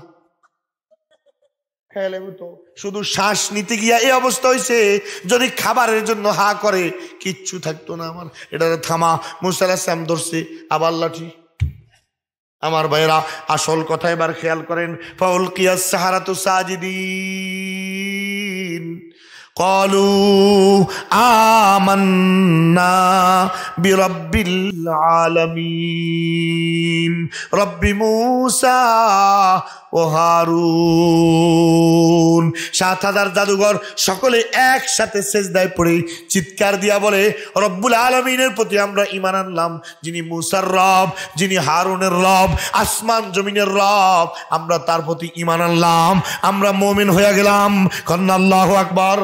শুধু শ্বাস নিতে গিয়া এই অবস্থা হয়েছে, যদি খাবারের জন্য হা করে কিচ্ছু থাকতো না আমার। এটা থামা। মূসা আলাইহিস সালাম ধরছে আবার লাঠি। আমার ভাইরা আসল কথা এবার খেয়াল করেন। ফাউলকিয়াস সাহারাতু সাজিদিন ক্বালু আমান্না বিরাব্বিল আলামিন রব্বি মূসা ও হারুন। ৭,০০০ জাদুঘর সকলে একসাথে সেজদায় পড়ে চিৎকার দিয়া বলে রব্বুল আলামিনের প্রতি আমরা ঈমান আনলাম, যিনি মূসার রব, যিনি হারুনের রব, আসমান জমিনের রব, আমরা তার প্রতি ঈমান আনলাম, আমরা মুমিন হয়ে গেলাম। কন্না আল্লাহু আকবার।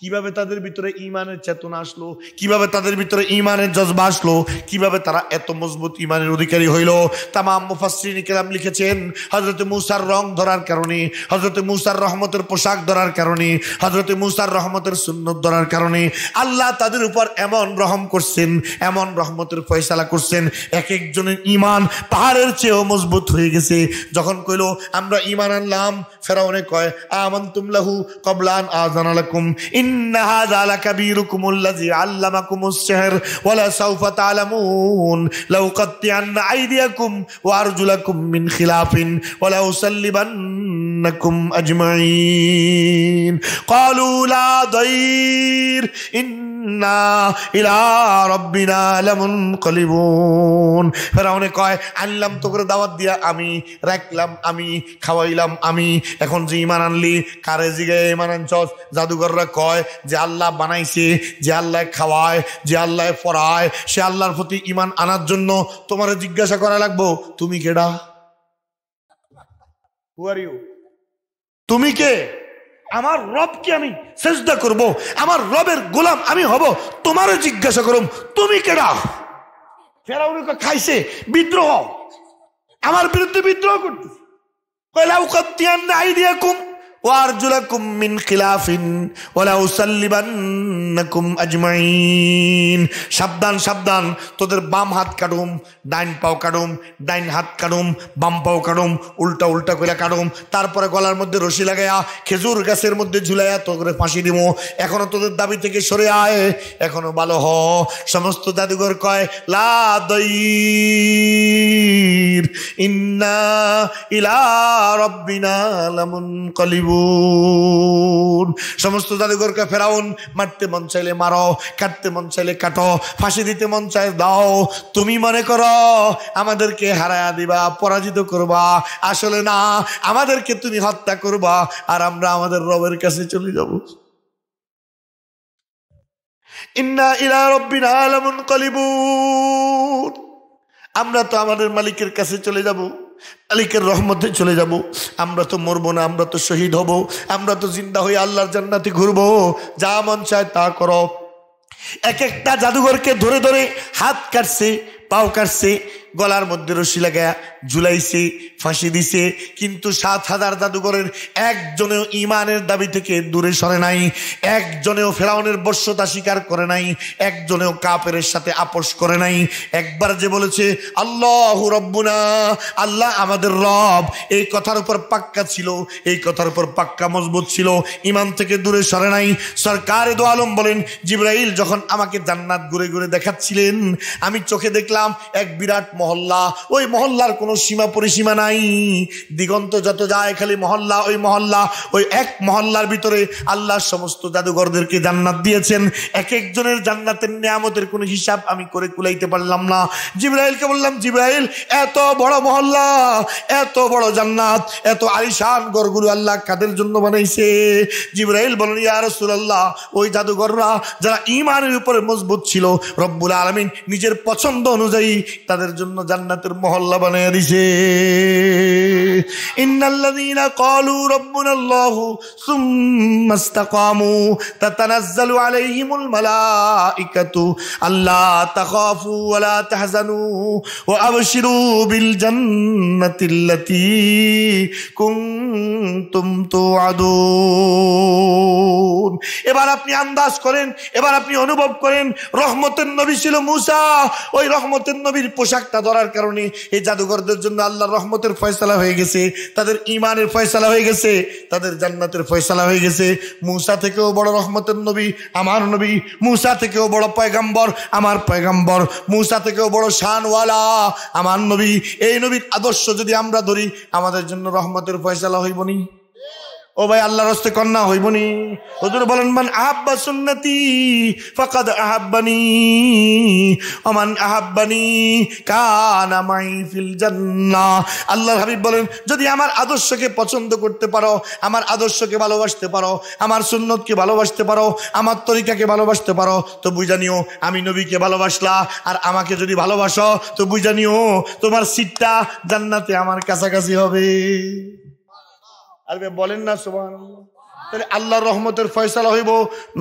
কিভাবে তাদের ভিতরে ঈমানের চেতনা আসলো? কিভাবে তাদের ভিতরে ঈমানের জজবা আসলো? কিভাবে তারা এত মজবুত ঈমানের অধিকারী হইল? তামাম মুফাসসিরিন কিরাম লিখেছেন হযরত মূসার রং ধরার কারণে, হযরত মূসার রহমতের পোশাক ধরার কারণে, হযরত মূসার রহমতের সুন্নত ধরার কারণে আল্লাহ তাদের উপর এমন রহম করছেন, এমন রহমতের ফয়সালা করছেন, এক একজনের ঈমান পাহাড়ের চেয়েও মজবুত হয়ে গেছে। যখন কইল আমরা ঈমান আনলাম, ফেরাউনে কয় আমানতুম লাহু ক্বাবলা আন আযানা লাকুম ইন্না হাযা লাকাবীরুকুমুল্লাযী আল্লামাকুমুস সিহর ওয়া লা সাওফা তা'লামুন লাউ কাত্তিআন্না আইদিয়াকুম ওয়া আরজুলাকুম মিন খিলাফিন ওয়া লা উসাল্লিবান্নাকুম আজমাইন ক্বালু লা দাইর ইন্না ইলা রাব্বিনা লামুনকালিবুন। ফেরাউনে কয় আনলাম তো করে দাওয়াত দিয়া, আমি রাখলাম, আমি খাওয়াইলাম, আমি এখন যে ঈমান আনলি কারে জিগায় ঈমান আনছস? জাদুঘররা কয় যে আল্লাহ বানাইছে, যে আল্লাহ খাওয়ায়, যে আল্লাহ পড়ায়, সে আল্লাহর প্রতি ঈমান আনার জন্য তোমার জিজ্ঞাসা করা লাগবো তুমি কেডা? হু আর ইউ? তুমি কে? আমার রবকে আমি সেজদা করব, আমার রবের গোলাম আমি হব, তোমারও জিজ্ঞাসা করুম তুমি কেডা? ফেরাউনকে খাইছে বিদ্রোহ, আমার বিরুদ্ধে বিদ্রোহ করতেছে। কয়লা উকাত্তিয়ান্না আইদিয়াকুম ওয়া আরজুলাকুম মিন খিলাফিন ওয়া লা উসাল্লিবান্নাকুম আজমাইন। সাবধান সাবধান, তোদের বাম হাত কাটুম, ডাইন পাও কাটুম, ডাইন হাত কাটুম, বাম পাও কাটুম, উল্টা উল্টা করে কাটুম, তারপরে গলার মধ্যে রশি লাগাইয়া খেজুর গাছের মধ্যে ঝুলাইয়া তোকে ফাঁসি দিব। এখনো তোদের দাবি থেকে সরে আয়, এখনো ভালো হ। সমস্ত জাদুঘর কয় লা দাইর ইন্না ইলা রাব্বিনা লামুনকালিবুন। সমস্ত জাদুঘরকে ফেরাউন মারতে মন চাইলে মারো, কাটতে মন চাইলে কাটো, ফাঁসি দিতে মন চাই দাও। তুমি মনে করো আমাদেরকে হারায়া দিবা, পরাজিত করবা, আসলে না, আমাদেরকে তুমি হত্যা করবা আর আমরা আমাদের রবের কাছে চলে যাব। ইন্না ইলা রাব্বিনা লামুনকালিবুন। আমরা তো আমাদের মালিকের কাছে চলে যাব, মালিকের রহমতে চলে যাব। আমরা তো মরবো না, আমরা তো শহীদ হব, আমরা তো জিন্দা হয়ে আল্লাহর জান্নাতে ঘুরবো। যা মন চায় তা করো। এক একটা জাদুঘরকে ধরে ধরে হাত কাটছে, পাও কাটছে, গলার মধ্যে রশি লাগা ঝুলাইছে, ফাঁসি দিছে। কিন্তু ৭,০০০ জাদুঘরের একজনেও ইমানের দাবি থেকে দূরে সরে নাই, একজনেও ফেরাউনের বশ্যতা স্বীকার করে নাই, একজনেও কাফেরের সাথে আপোষ করে নাই। একবার যে বলেছে আল্লাহু রব্বুনা, আল্লাহ আমাদের রব, এই কথার উপর পাক্কা ছিল, এই কথার উপর পাক্কা মজবুত ছিল, ইমান থেকে দূরে সরে নাই। সরকারে দো আলম বলেন, জিবরাইল যখন আমাকে জান্নাত ঘুরে ঘুরে দেখাচ্ছিলেন, আমি চোখে দেখলাম এক বিরাট মহল্লা। ওই মহল্লার কোনো সীমা পরিসীমা নাই, দিগন্ত যত যায় খালি মহল্লা, ওই মহল্লা। ওই এক মহল্লার ভিতরে আল্লাহ সমস্ত জাদুঘরদেরকে জান্নাত দিয়েছেন। এক একজনের জান্নাতের নিয়ামতের কোনো হিসাব আমি করে কুলাইতে পারলাম না। জিবরাইলকে বললাম, জিবরাইল এত বড় মহল্লা, এত বড় জান্নাত, এত আলিশান ঘরগুলো আল্লাহ কাদের জন্য বানাইছে? জিবরাইল বলেন, ইয়া রাসূলুল্লাহ, ওই জাদুঘররা যারা ঈমানের উপরে মজবুত ছিল, রব্বুল আলামিন নিজের পছন্দ অনুযায়ী তাদের জন্য জান্নাতের মহল্লা বানিয়ে দিয়েছে। ইন্নাল্লাযীনা ক্বালু রাব্বুনাল্লাহু সুম্মা ইসতাকামু তাতানাজ্জালু আলাইহিমুল মালাইকাতু আল্লা তাখাফু ওয়া লা তাহজানু ওয়া আবশিরু বিল জান্নাতিল্লাতী কুনতুম তুআদুন। এবার আপনি আন্দাজ করেন, এবার আপনি অনুভব করেন, রহমতের নবী ছিল মূসা। ওই রহমতের নবীর পোশাকটা ধরার কারণে এই জাদুঘরদের জন্য আল্লাহর রহমতের ফয়সালা হয়ে গেছে, তাদের ঈমানের ফয়সালা হয়ে গেছে, তাদের জান্নাতের ফয়সালা হয়ে গেছে। মূসা থেকেও বড় রহমতের নবী আমার নবী, মূসা থেকেও বড় পয়গম্বর আমার পয়গম্বর, মূসা থেকেও বড় শানওয়ালা আমার নবী। এই নবীর আদর্শ যদি আমরা ধরি, আমাদের জন্য রহমতের ফয়সালা হইবনি? ও ভাই, আল্লাহর রাস্তে কন্যা হইবনি? হুজুর বলেন, মান আহাব্বা সুন্নতি ফাকাদ আহাব্বানি ওয়া মান আহাব্বানি কানা মাই ফিল জান্নাহ। আল্লাহর হাবিব বলেন, যদি আমার আদর্শকে পছন্দ করতে পারো, আমার আদর্শকে ভালোবাসতে পারো, আমার সুন্নতকে ভালোবাসতে পারো, আমার তরিকাকে ভালোবাসতে পারো, তো বুঝা নিও আমি নবীকে ভালোবাসলা। আর আমাকে যদি ভালোবাসো তো বুঝা নিও তোমার সিটটা জান্নাতে আমার কাছাকাছি হবে। আর বলেন না সুবহানাল্লাহ। তাহলে আল্লাহর রহমতের ফয়সালা হইব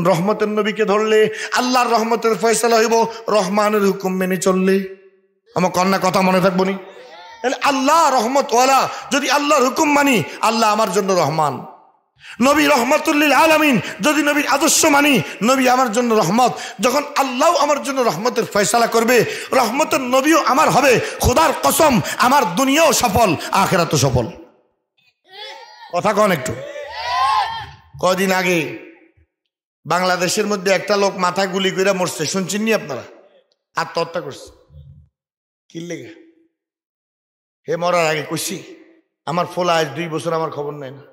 রহমতের নবীকে ধরলে, আল্লাহর রহমতের ফয়সালা হইব রহমানের হুকুম মেনে চললে। আমার কন্যা কথা মনে থাকবো নি? তাহলে আল্লাহ রহমত ওয়ালা, যদি আল্লাহর হুকুম মানি, আল্লাহ আমার জন্য রহমান। নবী রহমাতুল লিল আলামিন, যদি নবীর আদর্শ মানি, নবী আমার জন্য রহমত। যখন আল্লাহ আমার জন্য রহমতের ফয়সালা করবে, রহমতের নবীও আমার হবে। খোদার কসম, আমার দুনিয়াও সফল, আখিরাতও সফল। কথা কন একটু। কদিন আগে বাংলাদেশের মধ্যে একটা লোক মাথা গুলি করে মরছে, শুনছেন নি আপনারা? আত্মহত্যা করছে। কি লেগে? হে মরার আগে কইছি, আমার ফোলা আজ 2 বছর আমার খবর নেয় না,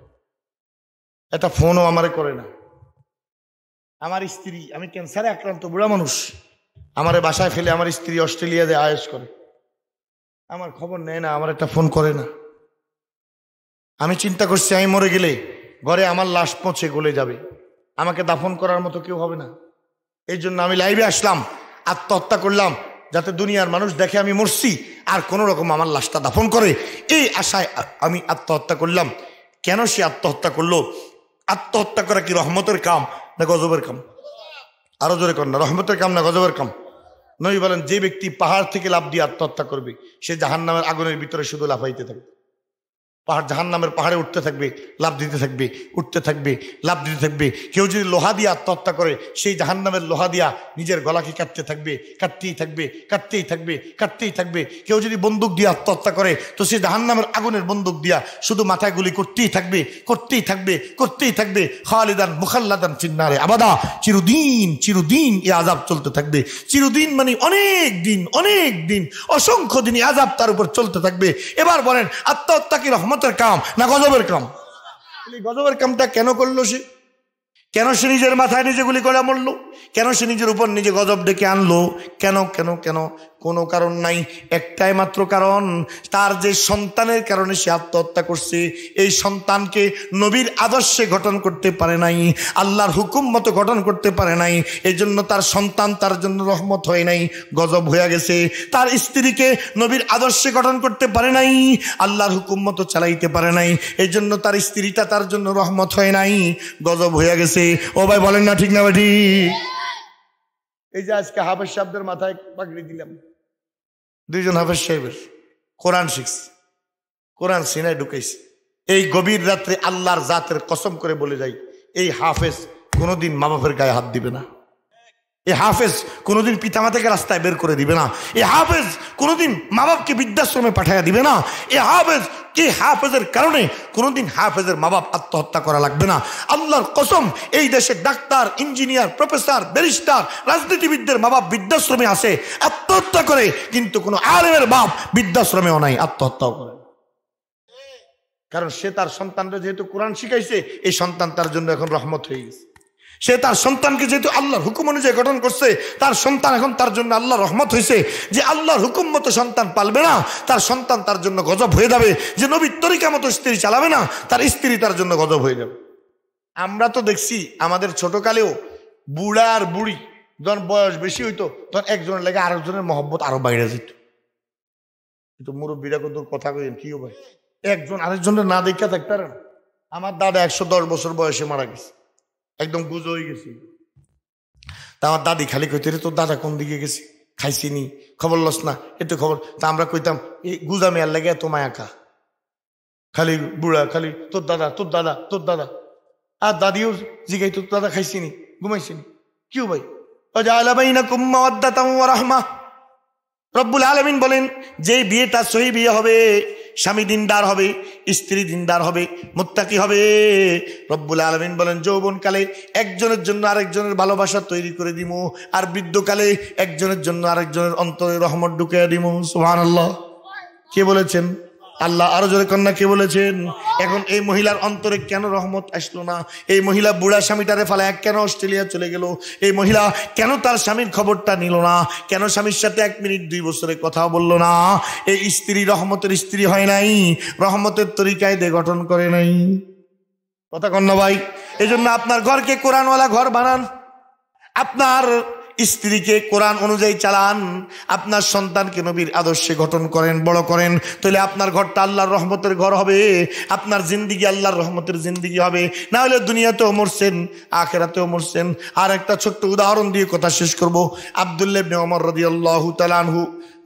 একটা ফোনও আমারে করে না। আমার স্ত্রী, আমি ক্যান্সারে আক্রান্ত বুড়া মানুষ, আমারে বাসায় ফেলে আমার স্ত্রী অস্ট্রেলিয়াতে আয়েশ করে, আমার খবর নেয় না, আমার একটা ফোন করে না। আমি চিন্তা করছি, আমি মরে গেলে ঘরে আমার লাশ পৌঁছে গলে যাবে, আমাকে দাফন করার মতো কেউ হবে না। এই জন্য আমি লাইভে আসলাম, আত্মহত্যা করলাম, যাতে দুনিয়ার মানুষ দেখে আমি মরছি আর কোনো রকম আমার লাশটা দাফন করে। এই আশায় আমি আত্মহত্যা করলাম। কেন সে আত্মহত্যা করলো? আত্মহত্যা করা কি রহমতের কাম না গজবের কাম? আরো জোরে কর না, রহমতের কাম না গজবের কাম? নবী বলেন যে ব্যক্তি পাহাড় থেকে লাফ দিয়ে আত্মহত্যা করবে সে জাহান্নামের আগুনের ভিতরে শুধু লাফাইতে থাকবে। পাহাড় জাহান্নামের পাহাড়ে উঠতে থাকবে, লাফ দিতে থাকবে, উঠতে থাকবে, লাফ দিতে থাকবে। কেউ যদি লোহা দিয়ে আত্মহত্যা করে সেই জাহান্নামের লোহা দিয়া নিজের গলাকে কাটতে থাকবে, কাটতেই থাকবে, কাটতেই থাকবে, কাটতেই থাকবে। কেউ যদি বন্দুক দিয়ে আত্মহত্যা করে তো সে জাহান্নামের আগুনের বন্দুক দিয়া শুধু মাথায় গুলি করতেই থাকবে, করতেই থাকবে, করতেই থাকবে। খালিদান মুখাল্লাদান ফিন্নারে আবাদা, চিরদিন চিরদিন এই আযাব চলতে থাকবে। চিরদিন মানে অনেক দিন, অনেক দিন, অসংখ্য দিন এই আযাব তার উপর চলতে থাকবে। এবার বলেন আত্মহত্যা কি রহমতের কাম না গজবের কাম? গজবের কামটা কেন করলো সে? কেন সে নিজের মাথায় নিজে গুলি করে মরলো? কেন সে নিজের উপর নিজে গজব ডেকে আনলো? কেন কেন কেন? কোনো কারণ নাই, একটাই মাত্র কারণ, তার যে সন্তানের কারণে সে আত্মহত্যা করছে এই সন্তানকে নবীর আদর্শে গঠন করতে পারে নাই, আল্লাহর হুকুম মতো গঠন করতে পারে নাই। এই জন্য তার সন্তান তার জন্য রহমত হয় নাই, গজব হয়ে গেছে। তার স্ত্রীকে নবীর আদর্শে গঠন করতে পারে নাই, আল্লাহর হুকুম মতো চালাইতে পারে নাই। এই জন্য তার স্ত্রীটা তার জন্য রহমত হয় নাই, গজব হয়ে গেছে। ও ভাই বলেন না ঠিক না ভাই? এই যে আজকে হাফেজ সাহেবদের মাথায় পাগড়ি দিলাম, দুইজন হাফেজ সাহেবের কোরআন শিখছে, কোরআন সিনায় ঢুকাইছে। এই গভীর রাত্রে আল্লাহর জাতের কসম করে বলে যাই, এই হাফেজ কোনোদিন মা বাপের গায়ে হাত দিবে না। এই হাফেজ কোনোদিন পিতামাতাকে রাস্তায় বের করে দিবে না। এই হাফেজ কোনোদিন মা বাপকে বৃদ্ধাশ্রমে পাঠাইয়া দিবে না। এই হাফেজের কারণে কোনোদিন হাফেজের মা বাপ আত্মহত্যা করা লাগবে না। আল্লাহর কসম, এই দেশের ডাক্তার, ইঞ্জিনিয়ার, প্রফেসর, ব্যারিস্টার, রাজনীতিবিদদের মা বাপ বৃদ্ধাশ্রমে আসে, আত্মহত্যা করে, কিন্তু কোনো আলেমের বাপ বৃদ্ধাশ্রমেও নাই, আত্মহত্যাও করে। কারণ সে তার সন্তানরা যেহেতু কোরআন শিখাইছে, এই সন্তান তার জন্য এখন রহমত হয়ে গেছে। সে তার সন্তানকে যেহেতু আল্লাহর হুকুম অনুযায়ী গঠন করছে, তার সন্তান এখন তার জন্য আল্লাহর রহমত হয়েছে। যে আল্লাহর হুকুম মতো সন্তান পালবে না, তার সন্তান তার জন্য গজব হয়ে যাবে। যে নবীর তরিকা মতো স্ত্রী চালাবে না, তার স্ত্রী তার জন্য গজব হয়ে যাবে। আমরা তো দেখছি আমাদের ছোটকালেও বুড়া আর বুড়ি যখন বয়স বেশি হইতো তখন একজনের লাগে আরেকজনের মহব্বত আরো বাইরে যেত। কিন্তু মুরব্বীরা কত কথা কইেন, কি ভাই একজন আরেকজনের না দেখা থাকতে পারেন। আমার দাদা 110 বছর বয়সে মারা গেছে, একদম গুজো হয়ে গেছি। তা আমার দাদি খালি কইতে রে তোর দাদা কোন দিকে গেছি, খাইছিনি, খবর লস না, একটু খবর। তা আমরা কইতাম এই গুজা মেয়ার লাগে এত মায়া কা, খালি বুড়া খালি তোর দাদা, তোর দাদা, তোর দাদা। আর দাদিও জিগাই তোর দাদা খাইছিনি, ঘুমাইছিনি, কিউ ভাই? রব্বুল আলামিন বলেন যে বিয়েটা সহি বিয়ে হবে, স্বামী দিনদার হবে, স্ত্রী দিনদার হবে, মুত্তাকি হবে। রব্বুল আলামিন বলেন যৌবনকালে একজনের জন্য আরেকজনের ভালোবাসা তৈরি করে দিমু, আর বৃদ্ধকালে একজনের জন্য আরেকজনের অন্তরে রহমত ঢুকিয়ে দিমু। সুবহানাল্লাহ। কে বলেছেন? আল্লাহ। আরো জোরে কন্যা কে বলেছেন? এখন এই মহিলার অন্তরে কেন রহমত আসলো না? এই মহিলা বুড়া স্বামীটারে ফালায় কেন অস্ট্রেলিয়া চলে গেল? এই মহিলা কেন তার স্বামীর খবরটা নিল না? কেন স্বামীর সাথে 1 মিনিট 2 বছরে কথা বললো না? এই স্ত্রী রহমতের স্ত্রী হয় নাই, রহমতের তরিকায় দিয়ে গঠন করে নাই। কথা কন্যা ভাই। এই জন্য আপনার ঘরকে কোরআনওয়ালা ঘর বানান, আপনার স্ত্রীকে কোরআন অনুযায়ী চালান, আপনার সন্তানকে নবীর আদর্শে গঠন করেন, বড় করেন। তাহলে আপনার ঘরটা আল্লাহর রহমতের ঘর হবে, আপনার জিন্দিগি আল্লাহর রহমতের জিন্দিগি হবে। না হলে দুনিয়াতেও মরছেন, আখিরাতেও মরছেন। আর একটা ছোট্ট উদাহরণ দিয়ে কথা শেষ করব। আব্দুল্লাহ ইবনে ওমর রাদিয়াল্লাহু তাআলা আনহু,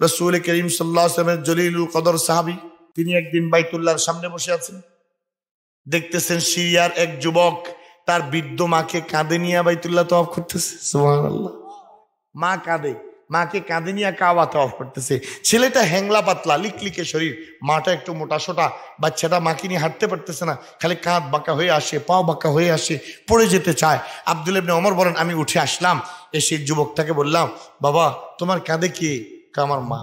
রাসূল করিম সাল্লাল্লাহু আলাইহি ওয়াসাল্লামের জলিলুল কদর সাহাবী, তিনি একদিন বাইতুল্লাহর সামনে বসে আছেন। দেখতেছেন সিরিয়ার এক যুবক তার বৃদ্ধ মাকে কাঁধে নিয়ে বাইতুল্লাহ তওয়াফ করতেছে। সুবহানাল্লাহ। মা কাঁদে, মাকে কাঁধে নিয়ে কাবা তওয়াফ করতেছে। ছেলেটা হ্যাংলা পাতলা, লিকলিকে শরীর, মাটা একটু মোটা সোটা। বাচ্চাটা মাকে নিয়ে হাঁটতে পারতেছে না, খালি কাঁধ বাঁকা হয়ে আসে, পাও বাঁকা হয়ে আসে, পড়ে যেতে চায়। আব্দুল্লাহ ইবনে ওমর বলেন আমি উঠে আসলাম, এসে যুবকটাকে বললাম বাবা তোমার কাঁধে কে? আমার মা।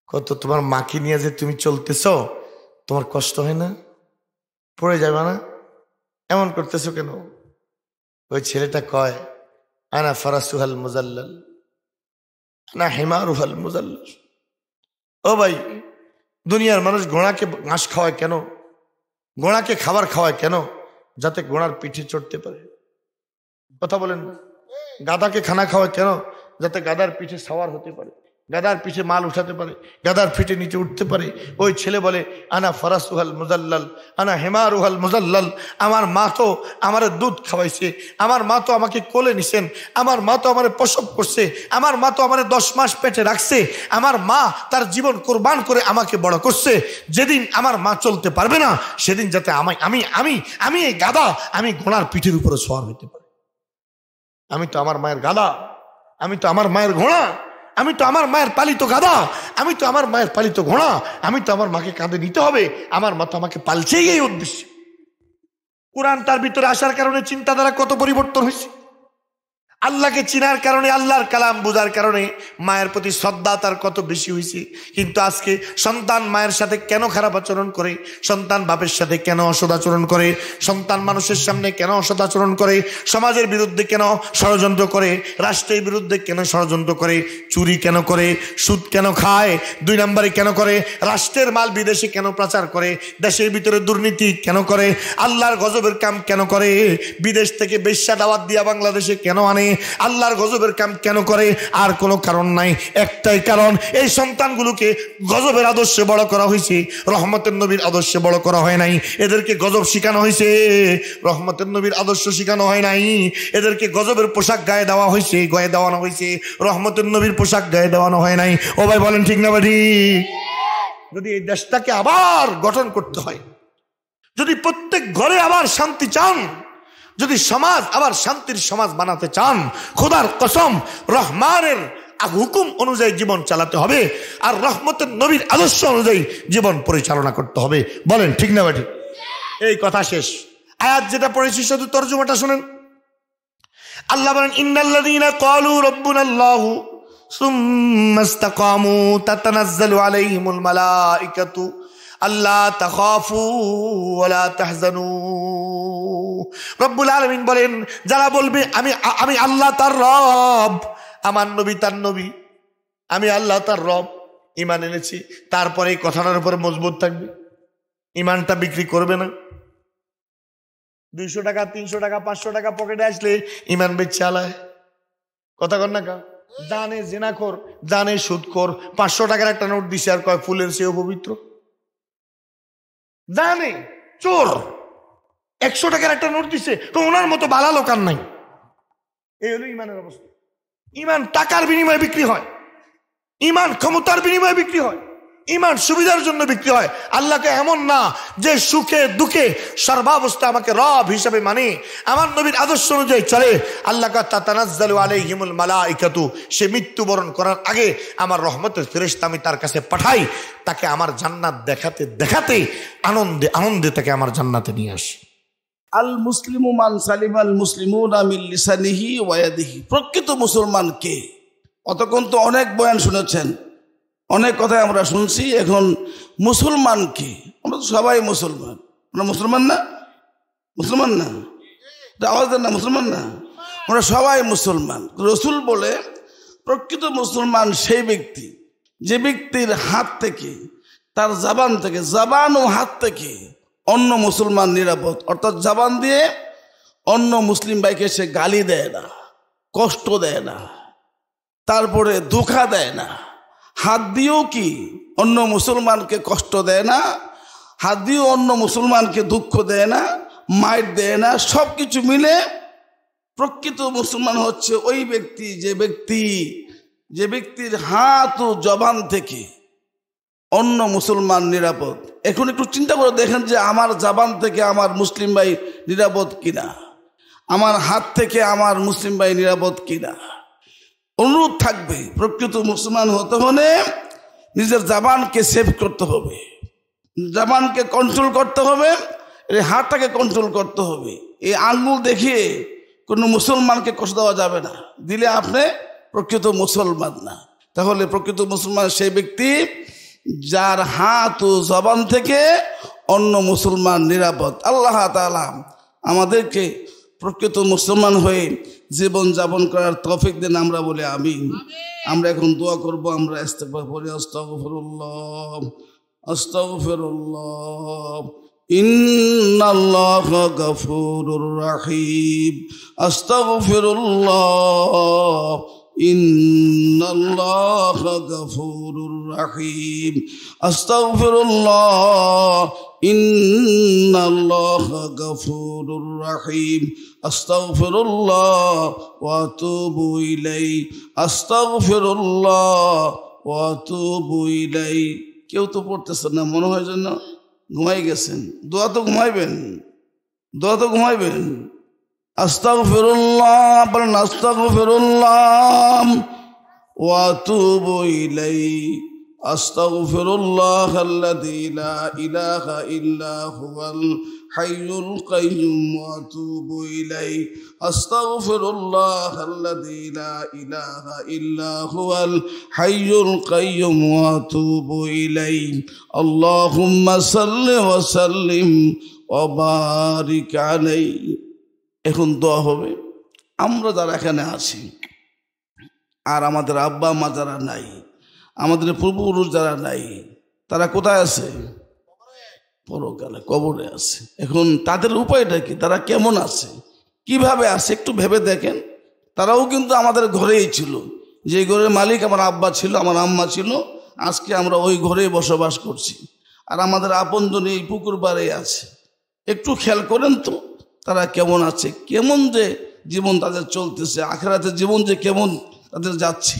কত তোমার মাকে নিয়ে যে তুমি চলতেছ, তোমার কষ্ট হয় না? পড়ে যাবে না? এমন করতেছো কেন? ওই ছেলেটা কয় আনা ফারাসুহাল মুজাল্লাল, আনা হিমারুহাল মুজাল্লাল। ও ভাই, দুনিয়ার মানুষ ঘোড়াকে ঘাস খাওয়ায় কেন? ঘোড়াকে খাবার খাওয়ায় কেন? যাতে ঘোড়ার পিঠে চড়তে পারে। কথা বলেন। গাধাকে খানা খাওয়ায় কেন? যাতে গাধার পিঠে সাওয়ার হতে পারে। গাদার পিঠে মাল উঠাতে পারে, গাদার পিঠে নিচে উঠতে পারে। ওই ছেলে বলে আনা ফারাসুহাল মুজাল্লাল, আনা হেমারুহাল মুজাল্লাল। আমার মা তো আমার দুধ খাওয়াইছে, আমার মা তো আমাকে কোলে নিছেন, আমার মা তো আমার প্রসব করছে, আমার মা তো আমার 10 মাস পেটে রাখছে, আমার মা তার জীবন কোরবান করে আমাকে বড় করছে। যেদিন আমার মা চলতে পারবে না সেদিন যাতে আমি এই গাদা, আমি ঘোড়ার পিঠের উপরে সওয়ার হইতে পারি। আমি তো আমার মায়ের গাদা, আমি তো আমার মায়ের ঘোড়া, আমি তো আমার মায়ের পালিত গাদা, আমি তো আমার মায়ের পালিত ঘোড়া, আমি তো আমার মাকে কাঁধে নিতে হবে। আমার মা তো আমাকে পালছেই এই উদ্দেশ্যে। কোরআন তার ভিতরে আসার কারণে চিন্তাধারা কত পরিবর্তন হয়েছে। আল্লাহকে চিনার কারণে, আল্লাহর কালাম বোঝার কারণে মায়ের প্রতি শ্রদ্ধা তার কত বেশি হয়েছে। কিন্তু আজকে সন্তান মায়ের সাথে কেন খারাপ আচরণ করে, সন্তান বাপের সাথে কেন অসদাচরণ করে, সন্তান মানুষের সামনে কেন অসদাচরণ করে, সমাজের বিরুদ্ধে কেন ষড়যন্ত্র করে, রাষ্ট্রের বিরুদ্ধে কেন ষড়যন্ত্র করে, চুরি কেন করে, সুদ কেন খায়, 2 নম্বরে কেন করে, রাষ্ট্রের মাল বিদেশে কেন প্রচার করে, দেশের ভিতরে দুর্নীতি কেন করে, আল্লাহর গজবের কাম কেন করে, বিদেশ থেকে বেশ্যা দাওয়াত দিয়া বাংলাদেশে কেন আনে, আল্লাহর গজবের কাম কেন করে? আর কোনো কারণ নাই, একটাই কারণ, এই সন্তানগুলোকে গজবের আদর্শে বড় করা হয়েছে, রহমতের নবীর আদর্শে বড় করা হয় নাই। এদেরকে গজব শিখানো হয়েছে, রহমতের নবীর আদর্শ শিখানো হয় নাই। এদেরকে গজবের পোশাক গায়ে দেওয়া হয়েছে, গায়ে দেওয়ানো হয়েছে, রহমতের নবীর পোশাক গায়ে দেওয়ানো হয় নাই। ও ভাই বলেন ঠিক না ভাই? যদি এই দেশটাকে আবার গঠন করতে হয়, যদি প্রত্যেক ঘরে আবার শান্তি চান, যদি সমাজ আবার শান্তির সমাজ বানাতে চান, খোদার কসম রহমানের হুকুম অনুযায়ী জীবন চালাতে হবে, আর রহমতের নবীর আদর্শ অনুযায়ী জীবন পরিচালনা করতে হবে। বলেন ঠিক না বেটি? এই কথা শেষ। আয়াত যেটা পড়েছি শুধু তরজমাটা শুনেন। আল্লাহ বলেন ইন্নাল্লাযীনা ক্বালু রাব্বুনাল্লাহু সুম্মা ইসতাকামু তাতানাজ্জালু আলাইহিমুল মালাইকাতু আল্লাহ তাখাফু ওয়ালা তাহজানু। রব্বুল আলামিন বলেন, যারা বলবে আমি আল্লাহ তার রব, আমার নবী তার নবী, আমি আল্লাহ তার রব, ঈমান এনেছি, তারপরে এই কথাটার উপরে মজবুত থাকবে, ঈমানটা বিক্রি করবে না। 200 টাকা 300 টাকা 500 টাকা পকেটে আসলে ঈমান বেচে আলায়। কথা কর না কা? জানে জিনাখোর, জানে সুদখোর, 500 টাকার একটা নোট দিছে আর কয় ফুলের চেয়েও পবিত্র। জানে চোর, 100 টাকার একটা নোট দিছে, তো ওনার মতো বালা লোক আর নাই। এই হলো ইমানের অবস্থা। ইমান টাকার বিনিময়ে বিক্রি হয়, ইমান ক্ষমতার বিনিময়ে বিক্রি হয়, ইমান সুবিধার জন্য বিক্রি হয়। আল্লাহকে এমন না যে সুখে দুঃখে সর্বাবস্থা আমাকে রব হিসাবে মানে, আমার নবীর আদর্শ অনুযায়ী চলে। আল্লাহ তাতানাজ্জালু আলাইহিমুল মালাইকাতু, সে মৃত্যুবরণ করার আগে আমার রহমতের ফেরেশতা আমি তার কাছে পাঠাই, তাকে আমার জান্নাত দেখাতে দেখাতে আনন্দে আনন্দে তাকে আমার জান্নাতে নিয়ে আসি। আল মুসলিমু মান সালিমাল মুসলিমুনা মিন লিসানিহি ওয়া ইয়াদিহি। প্রকৃত মুসলমান কে? অতক্ষণ তো অনেক বয়ান শুনেছেন, অনেক কথাই আমরা শুনছি। এখন মুসলমান কে? আমরা তো সবাই মুসলমান। আমরা মুসলমান না? মুসলমান না? আওয়াজ দেন না, মুসলমান না? আমরা সবাই মুসলমান। রসুল বলে প্রকৃত মুসলমান সেই ব্যক্তি যে ব্যক্তির হাত থেকে, তার জবান থেকে, জবান ও হাত থেকে অন্য মুসলমান নিরাপদ। অর্থাৎ জবান দিয়ে অন্য মুসলিম ভাইকে সে গালি দেয় না, কষ্ট দেয় না, তারপরে ধোঁকা দেয় না। হাত দিয়েও কি অন্য মুসলমানকে কষ্ট দেয় না, হাত দিয়েও অন্য মুসলমানকে দুঃখ দেয় না, মাইর দেয় না। সব কিছু মিলে প্রকৃত মুসলমান হচ্ছে ওই ব্যক্তি যে ব্যক্তির হাত ও জবান থেকে অন্য মুসলমান নিরাপদ। এখন একটু চিন্তা করে দেখেন যে আমার জবান থেকে আমার মুসলিম ভাই নিরাপদ কিনা, আমার হাত থেকে আমার মুসলিম ভাই নিরাপদ কিনা। অনুরোধ থাকবে, প্রকৃত মুসলমান হতে হলে নিজের জবানকে সেভ করতে হবে, জবানকে কন্ট্রোল করতে হবে, এই হাতটাকে কন্ট্রোল করতে হবে। এই আঙ্গুল দেখিয়ে কোনো মুসলমানকে কষ্ট দেওয়া যাবে না, দিলে আপনি প্রকৃত মুসলমান না। তাহলে প্রকৃত মুসলমান সেই ব্যক্তি যার হাত ও জবান থেকে অন্য মুসলমান নিরাপদ। আল্লাহ তাআলা আমাদেরকে প্রকৃত মুসলমান হয়ে জীবন যাপন করার তৌফিক দেন, আমরা বলি আমিন। আমরা এখন দোয়া করব। আমরা ইস্তেগফার করি, আস্তাগফিরুল্লাহ আস্তাগফিরুল্লাহ ইন্নাল্লাহা গফুরুর রহিম, আস্তাগফিরুল্লাহ ইন্নাল্লাহা গফুরুর রহিম। আস্তাগফিরুল্লাহ ইন্নাল্লাহা গফুরুর রহিম। আস্তাগফিরুল্লাহ ওয়া আতুবু ইলাইহি। আস্তাগফিরুল্লাহ ওয়া আতুবু ইলাইহি। কেউ তো পড়তেছেন না, মনে হয় যেন ঘুমাই গেছেন। দোয়া তো ঘুমাইবেন, দোয়া তো ঘুমাইবেন। আস্তাগফিরুল্লাহ বলেন, আস্তাগফিরুল্লাহ ওয়া আতুবু ইলাইহি। আস্তাগফিরুল্লাহ আল্লাযী লা ইলাহা ইল্লা হুয়াল হাইয়ুল কাইয়্যুম ওয়া আতুবু ইলাইহি। আস্তাগফিরুল্লাহ আল্লাযী লা ইলাহা ইল্লা হুয়াল হাইয়ুল কাইয়্যুম ওয়া আতুবু ইলাইহি। আল্লাহুম্মা সাল্লি ওয়া সাল্লিম ওয়া বারিক আলাইহি। এখন দোয়া হবে। আমরা যারা এখানে আছি আর আমাদের আব্বা মা যারা নাই, আমাদের পূর্বপুরুষ যারা নাই, তারা কোথায় আছে? পরকালে কবরে আছে। এখন তাদের উপায়টা কি? তারা কেমন আছে, কিভাবে আছে একটু ভেবে দেখেন। তারাও কিন্তু আমাদের ঘরেই ছিল। যে ঘরের মালিক আমার আব্বা ছিল, আমার আম্মা ছিল, আজকে আমরা ওই ঘরেই বসবাস করছি। আর আমাদের আপনজন এই পুকুর পাড়ে আছে। একটু খেয়াল করেন তো তারা কেমন আছে, কেমন যে জীবন তাদের চলতেছে, আখিরাতের জীবন যে কেমন তাদের যাচ্ছে।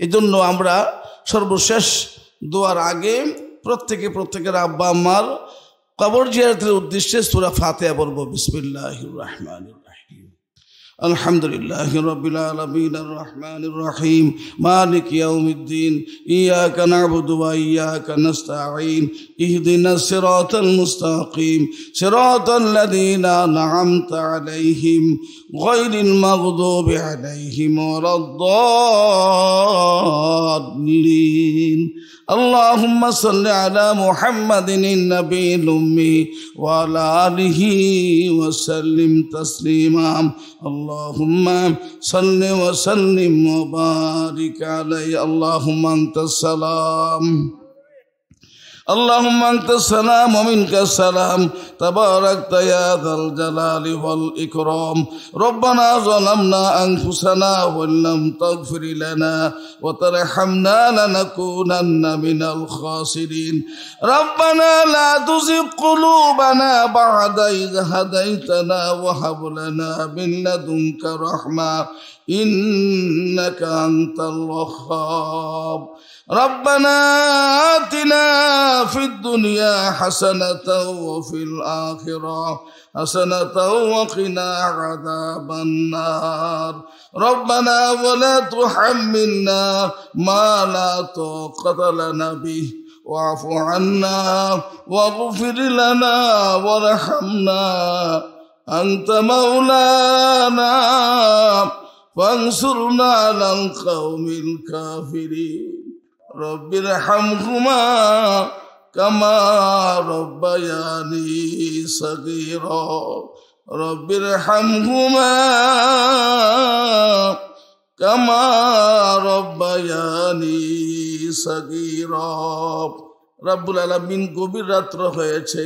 এই জন্য আমরা সর্বশেষ দোয়ার আগে প্রত্যেকের আব্বা আম্মার কবর জিয়ারতের উদ্দেশ্যে সূরা ফাতিহা পড়ব। বিসমিল্লাহির রহমানির রহিম। আলহামদুলিল্লাহি রাব্বিল আলামিন আর রহমানির রহিম মালিকি ইয়াউমিদ্দিন ইয়াকা না'বুদু ওয়া ইয়াকা নাস্তাঈন ইহদিনাস সিরাতাল মুস্তাকিম সিরাতাল লাযীনা আন'আমতা আলাইহিম গায়রিল মাগদুবি আলাইহিম ওয়ালাদ-দাল্লিন। اللهم صل على محمد النبي الأمي وعلى آله وسلم تسليما. اللهم صل وسلم وبارك عليه. اللهم أنت السلام اللهم أنت السلام ومنك السلام تباركت يا ذا الجلال والإكرام. ربنا ظلمنا أنفسنا وإن لم تغفر لنا وترحمنا لنكونن من الخاسرين. ربنا لا تزغ قلوبنا بعد إذ هديتنا وهب لنا من لدنك رحمة إنك أنت الوهاب. ربنا آتنا في الدنيا حسنة وفي الآخرة حسنة وقنا عذاب النار. ربنا ولا تحملنا ما لا طاقة لنا به واعف عنا واغفر لنا وارحمنا أنت مولانا فانصرنا على القوم الكافرين. رب ارحمهما كما ربياني صغيرا. رب ارحمهما كما ربياني صغيرا. রব্বুল আলামিন গভীর রাত্র হয়েছে,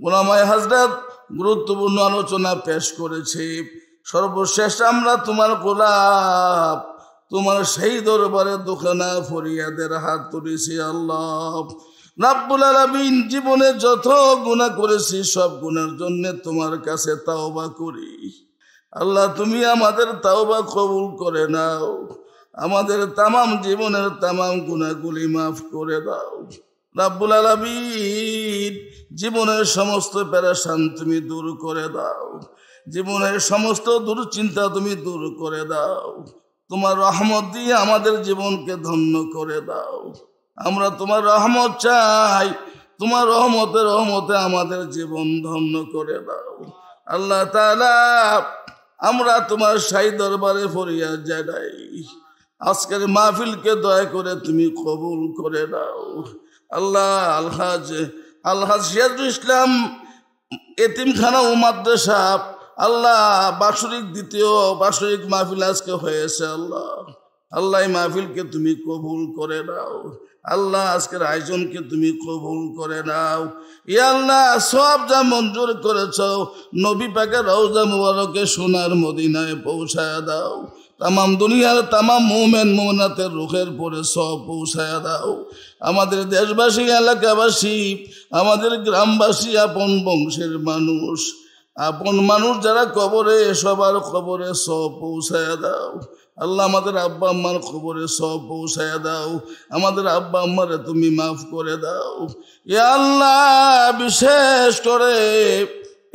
উলামায়ে হযরত গুরুত্বপূর্ণ আলোচনা পেশ করেছে। সর্বশেষ আমরা তোমার গোলাপ, তোমার সেই দরবারে দুখানা ফরিয়াদের হাত তুলেছি। আল্লাহ রাব্বুল আলামিন, জীবনে যত গুনাহ করেছি সব গুনার জন্য তোমার কাছে তাওবা করি। আল্লাহ তুমি আমাদের তাওবা কবুল করে নাও, আমাদের তামাম জীবনের তামাম গুনাহগুলি মাফ করে দাও। রাব্বুল আলামিন, জীবনের সমস্ত পেরেশান তুমি দূর করে দাও, জীবনের সমস্ত দুশ্চিন্তা তুমি দূর করে দাও। তোমার রহমত দিয়ে আমাদের জীবনকে ধন্য করে দাও। আমরা তোমার রহমত চাই, তোমার রহমতে আমাদের জীবন ধন্য করে দাও। আল্লাহ তাআলা, আমরা তোমার শাহী দরবারে ফরিয়াদ জানাই, আজকের মাহফিলকে দয়া করে তুমি কবুল করে দাও। আল্লাহ আলহাজ সিরাজুল ইসলাম এতিমখানা ও মাদ্রাসা, আল্লাহ দ্বিতীয় বার্ষিক মাহফিল আজকে হয়েছে। আল্লাহ এই মাহফিলকে তুমি কবুল করে নাও। আল্লাহ আজকের আয়োজনকে তুমি কবুল করে নাও। ইয়া আল্লাহ, সব যা মঞ্জুর করেছ নবী পাকের রওজা মুবারকে সোনার মদিনায় পৌঁছায় দাও। তামাম দুনিয়ার তামাম মুমিন মুমিনাতের রুহের পরে সব পৌঁছায়া দাও। আমাদের দেশবাসী, এলাকাবাসী, আমাদের গ্রামবাসী, আপন বংশের মানুষ, আপন মানুষ যারা কবরে, সবার কবরে সব পৌঁছায়া দাও। আল্লাহ আমাদের আব্বা আম্মার কবরে সব পৌঁছায়া দাও। আমাদের আব্বা আম্মারে তুমি মাফ করে দাও। ইয়া আল্লাহ, বিশেষ করে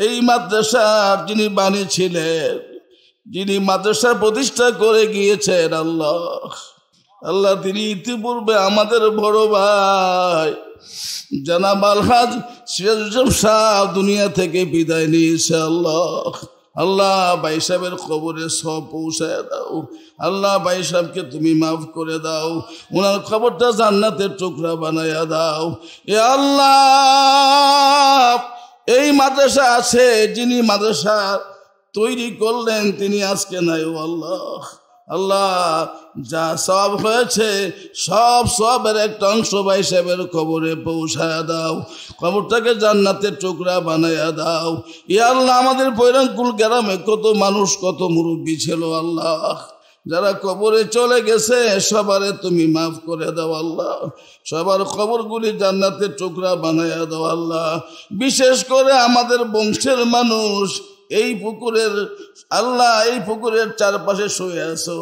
এই মাদ্রাসার যিনি বানিয়েছিলেন, যিনি মাদ্রাসা প্রতিষ্ঠা করে গিয়েছেন, আল্লাহ তিনি ইতিপূর্বে আমাদের বড় ভাই জনাব আলহাজ সিরাজুল সাহেব দুনিয়া থেকে বিদায় নিয়েছে। আল্লাহ ভাই সাহেবের কবরে সব পৌঁছায় দাও। আল্লাহ ভাই সাহেবকে তুমি মাফ করে দাও, ওনার কবরটা জান্নাতের টুকরা বানায়া দাও। এ আল্লাহ, এই মাদ্রাসা আছে, যিনি মাদ্রাসা তৈরি করলেন তিনি আজকে নাই। ও আল্লাহ, যা সব হয়েছে সব সবের একটা অংশ ভাই সাহেবের কবরে পৌঁছায়া দাও, কবরটাকে জান্নাতের টুকরা বানায়া দাও। ইয়া আল্লাহ, আমাদের পৈরাঙ্কুল গ্রামে কত মানুষ, কত মুরব্বী ছিল আল্লাহ, যারা কবরে চলে গেছে, সবারে তুমি মাফ করে দাও আল্লাহ। সবার কবরগুলি জান্নাতের টুকরা বানায়া দাও আল্লাহ। বিশেষ করে আমাদের বংশের মানুষ এই পুকুরের এই পুকুরের চারপাশে শুয়ে আছো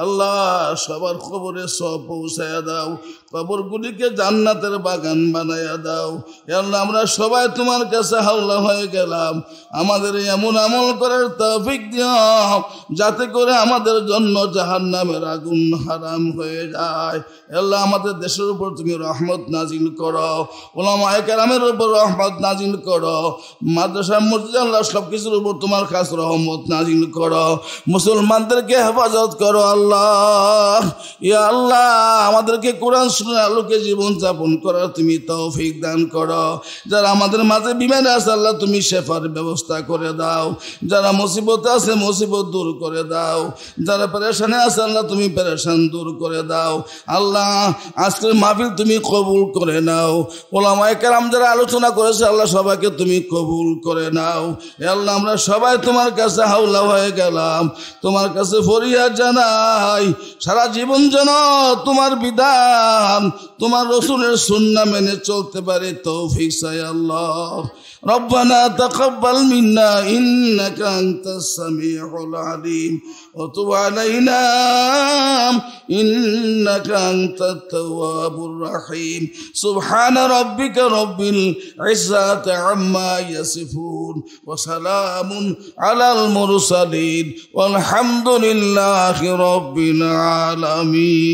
আল্লাহ, সবার কবরে সব পৌঁছায়া দাও, কবরগুলিকে জান্নাতের বাগান বানায়া দাও। আল্লাহ, আমরা সবাই তোমার কাছে হাওলা হয়ে গেলাম, আমাদের এমন আমল করার তৌফিক দিও যাতে করে আমাদের জন্য জাহান্নামের আগুন হারাম হয়ে যায়। আল্লাহ, আমাদের দেশের উপর তুমি রহমত নাজিল করো, উলামায়ে কেরামের উপর রহমত নাজিল করো, মাদ্রাসা মসজিদ আল্লাহ সব কিছুর উপর তোমার কাছে রহমত নাজিল করো, মুসলমানদেরকে হেফাজত করো আল্লাহ। ইয়া আল্লাহ, আমাদেরকে কোরআন সুন্নাহর আলোকে জীবন যাপন করার তুমি তৌফিক দান করো। যারা আমাদের মাঝে বিমানে আছে আল্লাহ তুমি শেফার ব্যবস্থা করে দাও। যারা মুসিবতে আছে মুসিবত দূর করে দাও। যারা পেরেশানে আছে আল্লাহ তুমি পেরেশান দূর করে দাও। আল্লাহ, আজকের মাহফিল তুমি কবুল করে নাও। উলামায়ে কেরাম যারা আলোচনা করেছে আল্লাহ সবাইকে তুমি কবুল করে নাও। হে আল্লাহ, আমরা সবাই তোমার কাছে হাওলা হয়ে গেলাম, তোমার কাছে ফরিয়াদ জানাই, সারা জীবন যেন তোমার বিধান, তোমার রাসূলের সুন্নাহ মেনে চলতে পারে তৌফিক চাই আল্লাহ। ربنا تقبل منا إنك أنت السميع العليم وتب علينا إنك أنت التواب الرحيم سبحان ربك رب العزة عما يصفون وسلام على المرسلين والحمد لله رب العالمين.